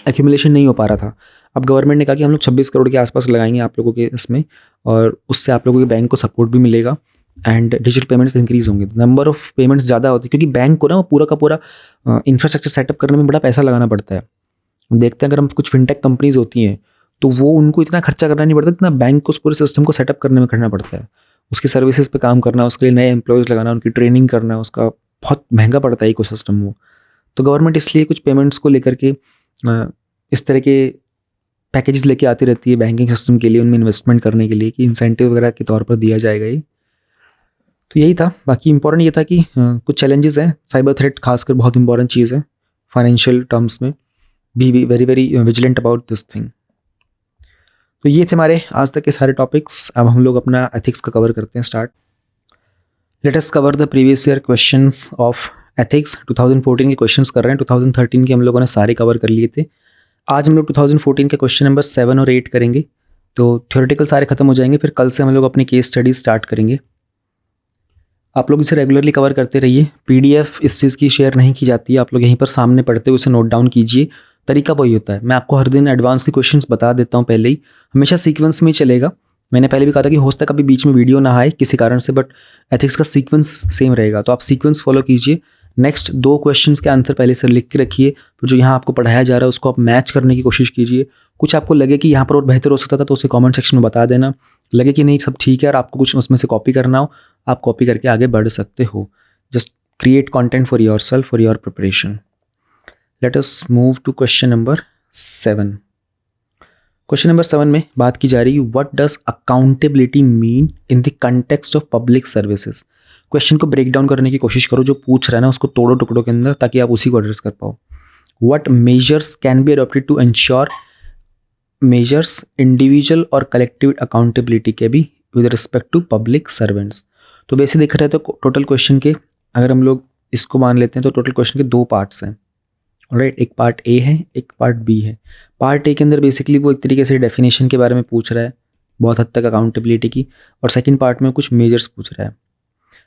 एक्यूमुलेशन नहीं हो पा रहा था। अब गवर्नमेंट ने कहा कि हम लोग 26 करोड़ के आसपास लगाएंगे आप लोगों के इसमें, और उससे आप लोगों के बैंक को सपोर्ट भी मिलेगा, एंड डिजिटल पेमेंट्स इंक्रीज होंगे, नंबर ऑफ पेमेंट्स ज़्यादा होती है, क्योंकि बैंक को ना वो पूरा का पूरा इंफ्रास्ट्रक्चर सेटअप करने में बड़ा पैसा लगाना पड़ता है। देखते हैं अगर हम कुछ फिनटेक कंपनीज होती हैं तो वो उनको इतना खर्चा करना नहीं पड़ता, इतना बैंक को उस पूरे सिस्टम को सेटअप करने में करना पड़ता है, उसकी सर्विसेज पे काम करना, उसके लिए नए एम्प्लॉयज़ लगाना, उनकी ट्रेनिंग करना, उसका बहुत महंगा पड़ता है इकोसिस्टम वो। तो गवर्नमेंट इसलिए कुछ पेमेंट्स को लेकर के इस तरह के पैकेजेस लेके आती रहती है बैंकिंग सिस्टम के लिए, उनमें इन्वेस्टमेंट करने के लिए, कि इंसेंटिव वगैरह के तौर पर दिया जाएगा ये। तो यही था। बाकी इंपॉर्टेंट ये था कि कुछ चैलेंजेस हैं, साइबर थ्रेट खासकर बहुत इंपॉर्टेंट चीज़ है फाइनेंशियल टर्म्स में, be very very vigilant about this thing. तो ये थे हमारे आज तक के सारे टॉपिक्स। अब हम लोग अपना एथिक्स का कवर करते हैं start. Let us cover the previous year questions of ethics. 2014 के क्वेश्चंस कर रहे हैं, 2013 के हम लोगों ने सारे कवर कर लिए थे। आज हम लोग 2014 के क्वेश्चन नंबर 7 और 8 करेंगे, तो थ्योरेटिकल सारे खत्म हो जाएंगे, फिर कल से हम लोग अपनी केस स्टडी स्टार्ट करेंगे। आप लोग इसे रेगुलरली कवर करते रहिए। PDF इस चीज़ की शेयर नहीं की जाती है, आप लोग यहीं पर सामने पढ़ते हुए उसे नोट डाउन कीजिए। तरीका वही होता है, मैं आपको हर दिन एडवांस के क्वेश्चंस बता देता हूँ पहले ही, हमेशा सीक्वेंस में ही चलेगा। मैंने पहले भी कहा था कि हो सकता है कभी बीच में वीडियो ना आए किसी कारण से, बट एथिक्स का सीक्वेंस सेम रहेगा, तो आप सीक्वेंस फॉलो कीजिए नेक्स्ट 2 क्वेश्चंस के आंसर पहले से लिख के रखिए, फिर जो यहाँ आपको पढ़ाया जा रहा है उसको आप मैच करने की कोशिश कीजिए। कुछ आपको लगे कि यहाँ पर और बेहतर हो सकता था तो उसे कमेंट सेक्शन में बता देना। लगे कि नहीं सब ठीक है और आपको कुछ उसमें से कॉपी करना हो, आप कॉपी करके आगे बढ़ सकते हो। Just create content for yourself, for your preparation. Let us move to question number 7। Question number 7 में बात की जा रही है what does accountability mean in the context of public services. Question को ब्रेक डाउन करने की कोशिश करो, जो पूछ रहा है ना उसको तोड़ो टुकड़ों के अंदर ताकि आप उसी को एड्रेस कर पाओ। What measures can be adopted to ensure, measures individual और कलेक्टिव अकाउंटेबिलिटी के भी with respect to public servants. तो वैसे देख रहे हैं तो टोटल क्वेश्चन के अगर हम लोग इसको मान लेते हैं तो टोटल क्वेश्चन के 2 पार्ट्स हैं। राइट, एक पार्ट ए है, एक पार्ट बी है। पार्ट ए के अंदर बेसिकली वो एक तरीके से डेफिनेशन के बारे में पूछ रहा है बहुत हद तक अकाउंटेबिलिटी की, और सेकंड पार्ट में कुछ मेजर्स पूछ रहा है।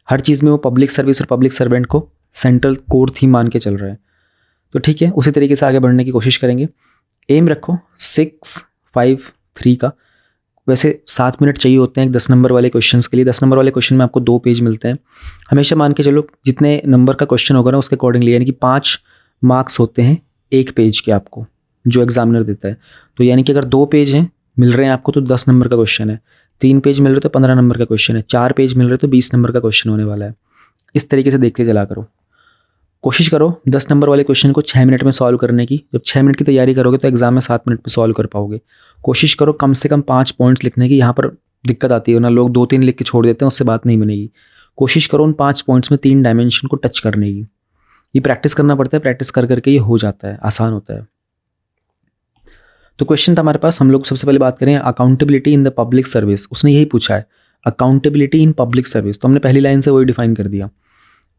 हर चीज़ में वो पब्लिक सर्विस और पब्लिक सर्वेंट को सेंट्रल कोर थीम मान के चल रहा है। तो ठीक है, उसी तरीके से आगे बढ़ने की कोशिश करेंगे। एम रखो 6-5-3 का। वैसे 7 मिनट चाहिए होते हैं 10 नंबर वाले क्वेश्चन के लिए। 10 नंबर वाले क्वेश्चन में आपको 2 पेज मिलते हैं। हमेशा मान के चलो जितने नंबर का क्वेश्चन होगा ना उसके अकॉर्डिंगली, यानी कि 5 मार्क्स होते हैं 1 पेज के आपको जो एग्जामिनर देता है। तो यानी कि अगर 2 पेज हैं मिल रहे हैं आपको तो 10 नंबर का क्वेश्चन है, 3 पेज मिल रहे तो 15 नंबर का क्वेश्चन है, 4 पेज मिल रहे तो 20 नंबर का क्वेश्चन होने वाला है। इस तरीके से देखते चला करो। कोशिश करो 10 नंबर वाले क्वेश्चन को 6 मिनट में सॉल्व करने की। जब 6 मिनट की तैयारी करोगे तो एग्जाम में 7 मिनट में सॉल्व कर पाओगे। कोशिश करो कम से कम 5 पॉइंट्स लिखने की। यहाँ पर दिक्कत आती है ना, लोग 2-3 लिख के छोड़ देते हैं, उससे बात नहीं बनेगी। कोशिश करो उन 5 पॉइंट्स में 3 डायमेंशन को टच करने की। ये प्रैक्टिस करना पड़ता है, प्रैक्टिस कर करके ये हो जाता है, आसान होता है। तो क्वेश्चन था हमारे पास, हम लोग सबसे पहले बात करें accountability in the public service. उसने यही पूछा है अकाउंटेबिलिटी इन पब्लिक सर्विस, तो हमने पहली लाइन से वही डिफाइन कर दिया।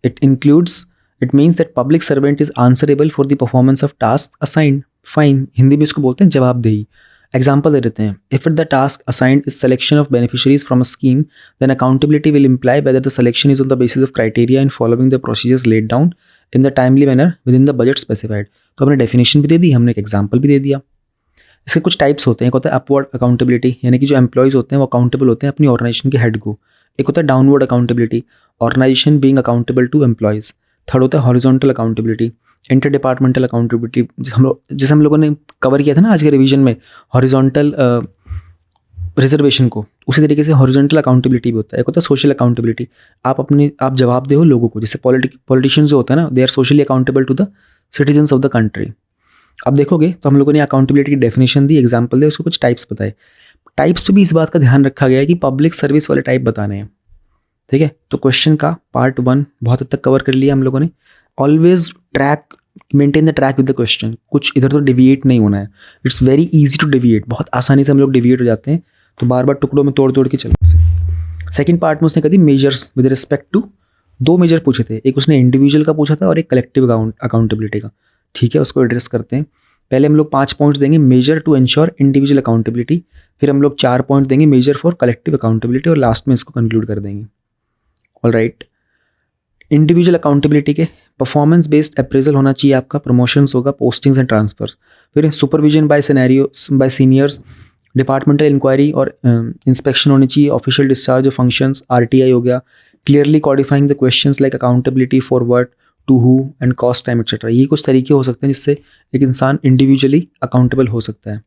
It means that public servant is answerable for the performance of task assigned. Fine, Hindi में इसको बोलते हैं जवाबदेही। एग्जाम्पल दे देते हैं, if the task assigned is selection of beneficiaries from a scheme then accountability will imply whether the selection is on the basis of criteria and following the procedures laid down in the timely manner within the budget specified. तो हमने definition भी दे दी, हमने एक example भी दे दिया। इसके कुछ types होते हैं। एक होता है अपवर्ड अकाउंटेबिलिटी, यानी कि जो एम्प्लॉयज़ होते हैं वो अकाउंटेबल होते हैं अपनी ऑर्गेनाइजेशन के हेड को। एक होता है downward accountability, organisation being accountable to employees. Third होता है horizontal accountability, inter departmental accountability, जिसे हम लोगों ने कवर किया था ना आज के रिवीजन में, हॉरिजॉन्टल रिजर्वेशन को। उसी तरीके से हॉरिजॉन्टल अकाउंटेबिलिटी भी होता है। एक होता है सोशल अकाउंटेबिलिटी, आप जवाब दे हो लोगों को, जैसे पॉलिटिशियंस जो होते हैं ना, they are socially accountable to the citizens of the country. अब देखोगे तो हम लोगों ने अकाउंटेबिलिटी की डेफिनेशन दी, एग्जाम्पल दे, उसको कुछ टाइप्स बताए। टाइप्स पे भी इस बात का ध्यान रखा गया है कि पब्लिक सर्विस वाले टाइप बताने हैं। ठीक है, तो क्वेश्चन का पार्ट 1 बहुत हद तक कवर कर लिया हम लोगों ने। Always maintain the track with the question, कुछ इधर तो डिविएट नहीं होना है। It's very easy to deviate, बहुत आसानी से हम लोग डिविएट हो जाते हैं, तो बार बार टुकड़ों में तोड़ तोड़ के चलो उसे। सेकेंड पार्ट में उसने कहा थी measures with respect to, 2 major पूछे थे, एक उसने इंडिविजुअल का पूछा था और एक कलेक्टिव अकाउंटेबिलिटी का। ठीक है, उसको एड्रेस करते हैं। पहले हम लोग 5 पॉइंट्स देंगे measure to ensure individual accountability, फिर हम लोग 4 पॉइंट देंगे मेजर फॉर कलेक्टिव अकाउंटेबिलिटी, और लास्ट में इसको कंक्लूड कर देंगे। ऑलराइट, इंडिविजुअल अकाउंटेबिलिटी के परफॉर्मेंस बेस्ड अप्रेजल होना चाहिए आपका, प्रमोशंस होगा, पोस्टिंग्स एंड ट्रांसफर्स, फिर supervision by seniors, departmental inquiry और इंस्पेक्शन होनी चाहिए, official discharge of functions, RTI हो गया, clearly codifying the questions like accountability for what, to who and cost time etcetera. ये कुछ तरीके हो सकते हैं जिससे एक इंसान इंडिविजुअली अकाउंटेबल हो सकता है।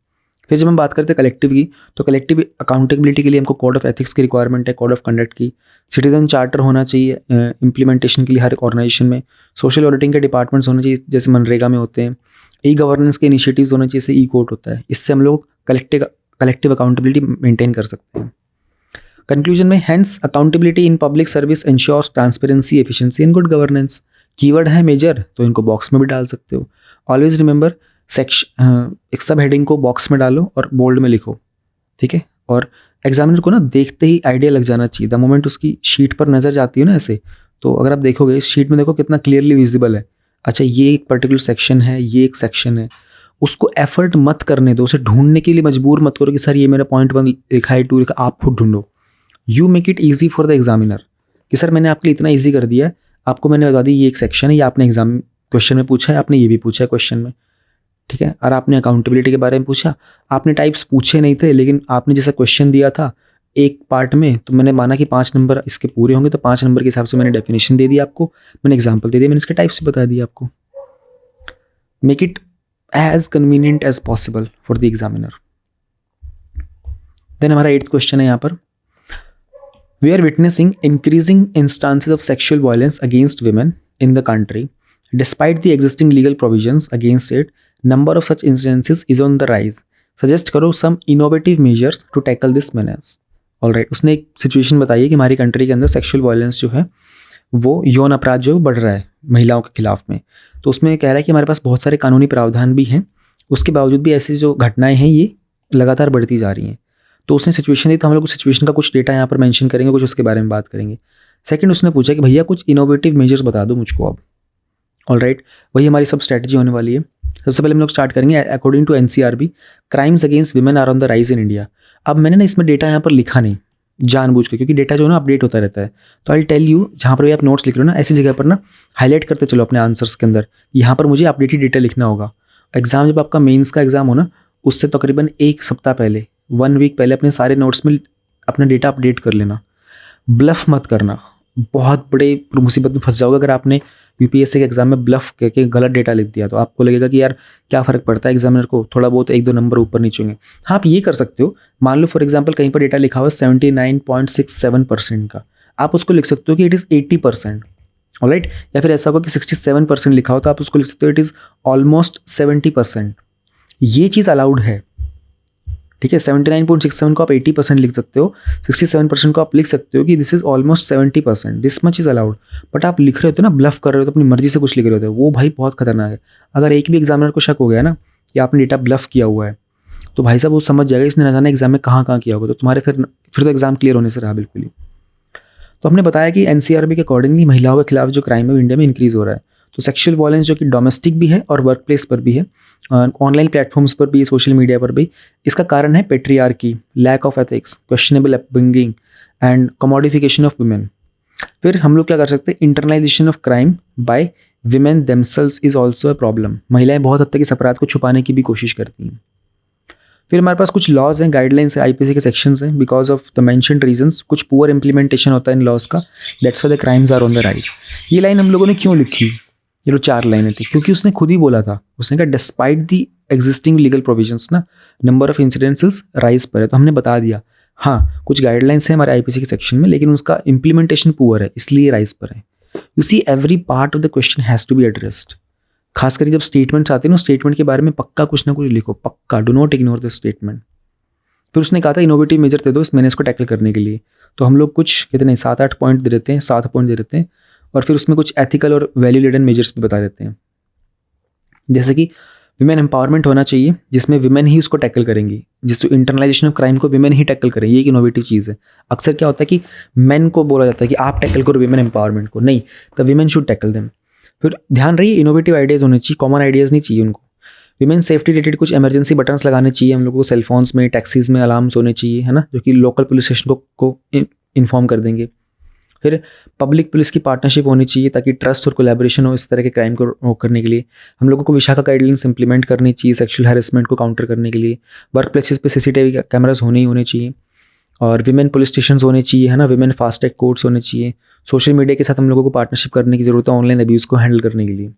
फिर जब हम बात करते हैं कलेक्टिव की, तो कलेक्टिव अकाउंटेबिलिटी के लिए हमको कोड ऑफ एथिक्स की रिक्वायरमेंट है, कोड ऑफ कंडक्ट की, सिटीजन चार्टर होना चाहिए इंप्लीमेंटेशन के लिए हर ऑर्गेनाइजेशन में, सोशल ऑडिटिंग के डिपार्टमेंट्स होने चाहिए जैसे मनरेगा में होते हैं, ई गवर्नेंस के इनिशिएटिव्स होने चाहिए जैसे ई कोर्ट होता है। इससे हम लोग कलेक्टिव अकाउंटेबिलिटी मेंटेन कर सकते हैं। कंक्लूजन में, hence accountability in public service ensures transparency, efficiency and good governance. Keyword है मेजर, तो इनको बॉक्स में भी डाल सकते हो। ऑलवेज रिमेंबर, एक सब हेडिंग को बॉक्स में डालो और बोल्ड में लिखो। ठीक है, और एग्जामिनर को ना देखते ही आइडिया लग जाना चाहिए। द मोमेंट उसकी शीट पर नजर जाती है ना ऐसे, तो अगर आप देखोगे इस शीट में देखो कितना क्लियरली विजिबल है। अच्छा, ये एक पर्टिकुलर सेक्शन है, ये एक सेक्शन है, उसको एफर्ट मत करने दो, उसे ढूंढने के लिए मजबूर मत करो कि सर ये मेरा पॉइंट 1 लिखा है, 2 लिखा, आप खुद ढूंढो। You make it easy for the examiner कि सर मैंने आपके लिए इतना ईजी कर दिया है, आपको मैंने बता दी ये एक सेक्शन है, ये आपने एग्जाम क्वेश्चन में पूछा है, आपने ये भी पूछा है क्वेश्चन में। ठीक है, और आपने अकाउंटेबिलिटी के बारे में पूछा, आपने टाइप्स पूछे नहीं थे, लेकिन आपने जैसा क्वेश्चन दिया था एक पार्ट में, तो मैंने माना कि 5 नंबर इसके पूरे होंगे, तो 5 नंबर के हिसाब से मैंने डेफिनेशन दे दी आपको, मैंने एग्जाम्पल दे दिया, मैंने इसके टाइप से बता दिया आपको. Make it as convenient as possible for the examiner. Then हमारा 8th क्वेश्चन है यहाँ पर. We are witnessing increasing instances of sexual violence against women in the country. Despite the existing legal provisions against it, number of such instances is on the rise. Suggest करो some innovative measures to tackle this menace. Alright, उसने एक situation बताई है कि हमारी country के अंदर sexual violence जो है वो यौन अपराध जो बढ़ रहा है महिलाओं के खिलाफ में. तो उसमें कह रहा है कि हमारे पास बहुत सारे कानूनी प्रावधान भी हैं, उसके बावजूद भी ऐसी जो घटनाएं हैं ये लगातार बढ़ती जा रही हैं. तो उसने सिचुएशन दी, तो हम लोग सिचुएशन का कुछ डेटा यहाँ पर मेंशन करेंगे, कुछ उसके बारे में बात करेंगे. सेकंड, उसने पूछा कि भैया कुछ इनोवेटिव मेजर्स बता दो मुझको अब. ऑलराइट, वही हमारी सब स्ट्रैटेजी होने वाली है. सबसे पहले हम लोग स्टार्ट करेंगे. According to NCRB, crimes against women are on the rise in India. अब मैंने ना इसमें डेटा यहाँ पर लिखा नहीं जानबूझ के, क्योंकि डेटा जो है ना अपडेट होता रहता है. तो आई टेल यू, जहाँ पर भी आप नोट्स लिख रहे हो ना, ऐसी जगह पर ना हाईलाइट करते चलो अपने आंसर्स के अंदर, यहाँ पर मुझे अपडेटेड डेटा लिखना होगा. एग्जाम जब आपका मेंस का एग्जाम हो ना, उससे तकरीबन 1 सप्ताह पहले, 1 वीक पहले अपने सारे नोट्स में अपना डेटा अपडेट कर लेना. ब्लफ मत करना, बहुत बड़े मुसीबत में फंस जाओगे अगर आपने UPSC के एग्जाम में ब्लफ करके गलत डेटा लिख दिया. तो आपको लगेगा कि यार क्या फ़र्क पड़ता है एग्जामिनर को, थोड़ा बहुत 1-2 नंबर ऊपर नीचे होंगे. हाँ, आप ये कर सकते हो. मान लो फॉर एग्जाम्पल कहीं पर डेटा लिखा हुआ 79.67% का, आप उसको लिख सकते हो कि इट इज़ 80%. ऑलराइट, या फिर ऐसा होगा कि 67% लिखा हो तो आप उसको लिख सकते हो इट इज़ ऑलमोस्ट 70%. ये चीज़ अलाउड है, ठीक है. 79.67 को आप 80% लिख सकते हो, 67% को आप लिख सकते हो कि this is almost 70%, this much is allowed. But आप लिख रहे होते हो ना, ब्लफ कर रहे हो तो अपनी मर्जी से कुछ लिख रहे होते हो, वो भाई बहुत खतरनाक है. अगर एक भी एग्जामिनर को शक हो गया ना कि आपने डेटा ब्लफ किया हुआ है, तो भाई साहब वो समझ जाएगा इसने न जाने एग्जाम में कहाँ किया होगा. तो तुम्हारे फिर तो एग्जाम क्लियर होने से रहा बिल्कुल ही. तो हमने बताया कि NCRB के अकॉर्डिंगली महिलाओं के खिलाफ जो क्राइम है इंडिया में इंक्रीज़ हो रहा है. तो सेक्सुअल वायलेंस जो कि डोमेस्टिक भी है और वर्क प्लेस पर भी है, ऑनलाइन प्लेटफॉर्म्स पर भी, सोशल मीडिया पर भी. इसका कारण है patriarchy, lack of ethics, questionable upbringing and commodification of women. फिर हम लोग क्या कर सकते हैं, internalisation of crime by women themselves is also a problem. महिलाएं बहुत हद तक इस अपराध को छुपाने की भी कोशिश करती हैं. फिर हमारे पास कुछ लॉज हैं, गाइडलाइंस है, IPC के सेक्शंस हैं. Because of the mentioned reasons, कुछ पुअर इंप्लीमेंटेशन होता है इन लॉज का, that's why the crimes are on the rise. ये लाइन हम लोगों ने क्यों लिखी, ये जो 4 लाइनें थी, क्योंकि उसने खुद ही बोला था, उसने कहा despite the existing legal provisions ना नंबर ऑफ इंसिडेंसेस राइज पर है. तो हमने बता दिया हाँ कुछ गाइडलाइंस है हमारे IPC के सेक्शन में, लेकिन उसका इंप्लीमेंटेशन पुअर है, इसलिए राइज पर है. You see every part of the question has to be addressed. खास करके जब स्टेटमेंट्स आते हैं ना, स्टेटमेंट के बारे में पक्का कुछ ना कुछ लिखो, पक्का, do not ignore the statement. फिर उसने कहा था इनोवेटिव मेजर दे दो इस मैंने इसको टैकल करने के लिए. तो हम लोग कुछ कितने 7-8 पॉइंट दे देते हैं, 7 पॉइंट दे देते हैं, और फिर उसमें कुछ एथिकल और वैल्यू लेडन मेजर्स भी बता देते हैं. जैसे कि विमेन एम्पावरमेंट होना चाहिए, जिसमें विमेन ही उसको टैकल करेंगी, जिसको इंटरनलाइजेशन ऑफ क्राइम को विमेन ही टैकल करेंगी. ये एक इनोवेटिव चीज़ है. अक्सर क्या होता है कि मेन को बोला जाता है कि आप टैकल करो विमेन एम्पावरमेंट को, नहीं, the women should tackle them. फिर ध्यान रहिए, इनोवेटिव आइडियाज़ होने चाहिए, कॉमन आइडियाज़ नहीं चाहिए उनको. विमेन सेफ्टी रिलेटेड कुछ इमरजेंसी बटन्स लगाने चाहिए हम लोगों को, सेलफोन्स में, टैक्सीज़ में अलार्म्स होने चाहिए, है ना, जो कि लोकल पुलिस स्टेशन को इन्फॉर्म कर देंगे. फिर पब्लिक पुलिस की पार्टनरशिप होनी चाहिए ताकि ट्रस्ट और कोलैबोरेशन हो इस तरह के क्राइम को रोक करने के लिए. हम लोगों को विशाखा गाइडलाइंस इंप्लीमेंट करनी चाहिए सेक्सुअल हैरेसमेंट को काउंटर करने के लिए. वर्क प्लेसेस पे CCTV कैमराज होने ही होने चाहिए, और विमेन पुलिस स्टेशन होने चाहिए, है ना, विमेन फास्ट ट्रैक कोर्ट्स होने चाहिए. सोशल मीडिया के साथ हम लोगों को पार्टनरशिप करने की ज़रूरत है ऑनलाइन अब्यूज़ को हैंडल करने के लिए.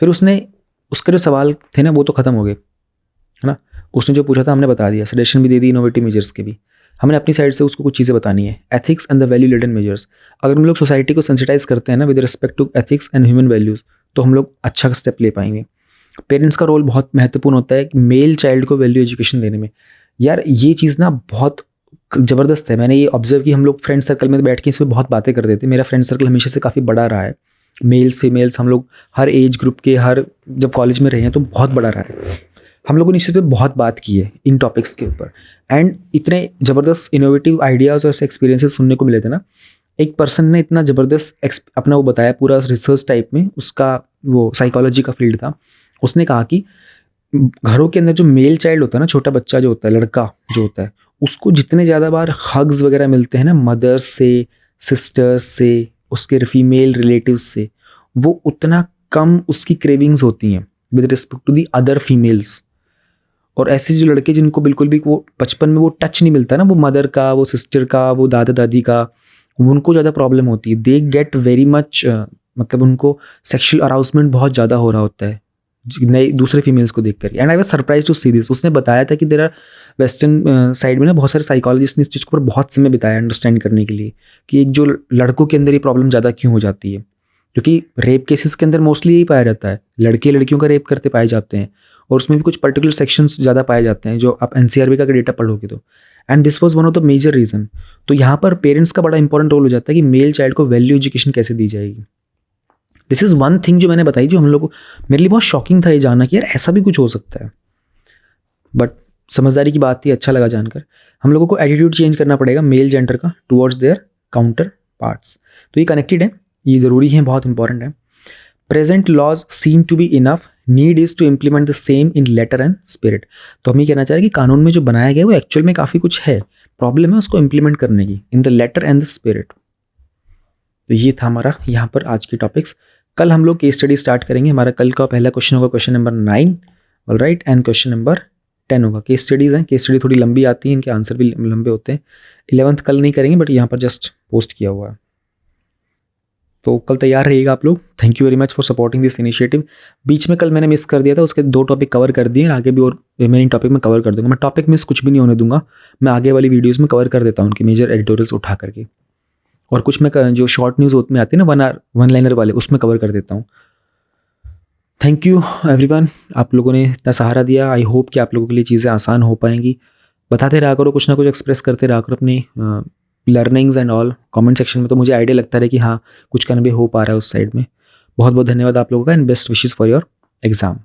फिर उसके जो सवाल थे ना वो तो ख़त्म हो गए, है ना. उसने जो पूछा था हमने बता दिया, सजेशन भी दे दी इनोवेटिव मेजर्स के भी. हमने अपनी साइड से उसको कुछ चीज़ें बतानी है. Ethics and the value laden measures. अगर हम लोग सोसाइटी को सेंसिटाइज करते हैं ना with respect to ethics and human values, तो हम लोग अच्छा स्टेप ले पाएंगे. पेरेंट्स का रोल बहुत महत्वपूर्ण होता है मेल चाइल्ड को वैल्यू एजुकेशन देने में. यार ये चीज़ ना बहुत ज़बरदस्त है. मैंने ये ऑब्जर्व की, हम लोग फ्रेंड सर्कल में बैठ के इसमें बहुत बातें करते थे. मेरा फ्रेंड सर्कल हमेशा से काफ़ी बड़ा रहा है, मेल्स फीमेल्स, हम लोग हर एज ग्रुप के, हर जब कॉलेज में रहे हैं तो बहुत बड़ा रहा है. हम लोगों ने इस पे बहुत बात की है इन टॉपिक्स के ऊपर, एंड इतने ज़बरदस्त इनोवेटिव आइडियाज़ और ऐसे एक्सपीरियंसेस सुनने को मिले थे ना. एक पर्सन ने इतना ज़बरदस्त अपना वो बताया पूरा रिसर्च टाइप में, उसका वो साइकोलॉजी का फील्ड था. उसने कहा कि घरों के अंदर जो मेल चाइल्ड होता है ना, छोटा बच्चा जो होता है, लड़का जो होता है, उसको जितने ज़्यादा बार हग्स वगैरह मिलते हैं ना मदर्स से, सिस्टर्स से, उसके फीमेल रिलेटिव्स से, वो उतना कम उसकी क्रेविंग्स होती हैं with respect to the other females. और ऐसे जो लड़के जिनको बिल्कुल भी वो बचपन में वो टच नहीं मिलता ना, वो मदर का, वो सिस्टर का, वो दादा दादी का, उनको ज़्यादा प्रॉब्लम होती है। दे गेट वेरी मच, मतलब उनको सेक्शुअल अराउजमेंट बहुत ज़्यादा हो रहा होता है नए दूसरे फीमेल्स को देख कर। And I was surprise to see this. उसने बताया था कि देर आर वेस्टर्न साइड में ना बहुत सारे साइकोलॉजिस्ट ने इस चीज़ को पर बहुत समय बिताया अंडरस्टैंड करने के लिए कि एक जो लड़कों के अंदर ये प्रॉब्लम ज़्यादा क्यों हो जाती है, क्योंकि रेप केसेस के अंदर मोस्टली यही पाया जाता है, लड़के लड़कियों का रेप करते पाए जाते हैं, और उसमें भी कुछ पर्टिकुलर सेक्शंस ज़्यादा पाए जाते हैं जो आप एनसीआरबी का डेटा पढ़ोगे तो। And this was one of the major reason. तो यहाँ पर पेरेंट्स का बड़ा इंपॉर्टेंट रोल हो जाता है कि मेल चाइल्ड को वैल्यू एजुकेशन कैसे दी जाएगी। दिस इज़ वन थिंग जो मैंने बताई, जो हम लोग को, मेरे लिए बहुत शॉकिंग था ये जानना कि यार ऐसा भी कुछ हो सकता है, बट समझदारी की बात थी, अच्छा लगा जानकर। हम लोगों को एटीट्यूड चेंज करना पड़ेगा मेल जेंडर का टुवर्ड्स देयर काउंटर पार्ट्स। तो ये कनेक्टेड है, ये ज़रूरी है, बहुत इंपॉर्टेंट है। Present laws seem to be enough, need is to implement the same in letter and spirit. तो हम ये कहना चाह रहे हैं कि कानून में जो बनाया गया है वो एक्चुअल में काफ़ी कुछ है, प्रॉब्लम है उसको इम्प्लीमेंट करने की in the letter and the spirit. तो ये था हमारा यहाँ पर आज की टॉपिक्स। कल हम लोग केस स्टडी स्टार्ट करेंगे। हमारा कल का पहला क्वेश्चन होगा question number 9, alright, and question number 10 होगा। केस स्टडीज़ हैं, केस स्टडी थोड़ी लंबी आती है, इनके आंसर भी लंबे होते हैं। 11th कल नहीं करेंगे, बट यहाँ पर जस्ट पोस्ट किया हुआ है, तो कल तैयार रहिएगा आप लोग। Thank you very much for supporting this initiative. बीच में कल मैंने मिस कर दिया था, उसके 2 टॉपिक कवर कर दिए, आगे भी और रिमेनिंग टॉपिक में कवर कर दूंगा। मैं टॉपिक मिस कुछ भी नहीं होने दूंगा, मैं आगे वाली वीडियोज़ में कवर कर देता हूँ उनकी मेजर एडिटोरियल्स उठा करके, और कुछ मैं जो शॉर्ट न्यूज़ में आती है ना 1 लाइनर वाले, उसमें कवर कर देता हूँ। थैंक यू एवरीवन, आप लोगों ने इतना सहारा दिया। आई होप कि आप लोगों के लिए चीज़ें आसान हो पाएंगी। बताते रहा करो, कुछ ना कुछ एक्सप्रेस करते रहा करो अपनी learnings and all comment section में, तो मुझे आइडिया लगता रहे कि हाँ कुछ कन्वे हो पा रहा है उस साइड में। बहुत बहुत धन्यवाद आप लोगों का, and best wishes for your exam.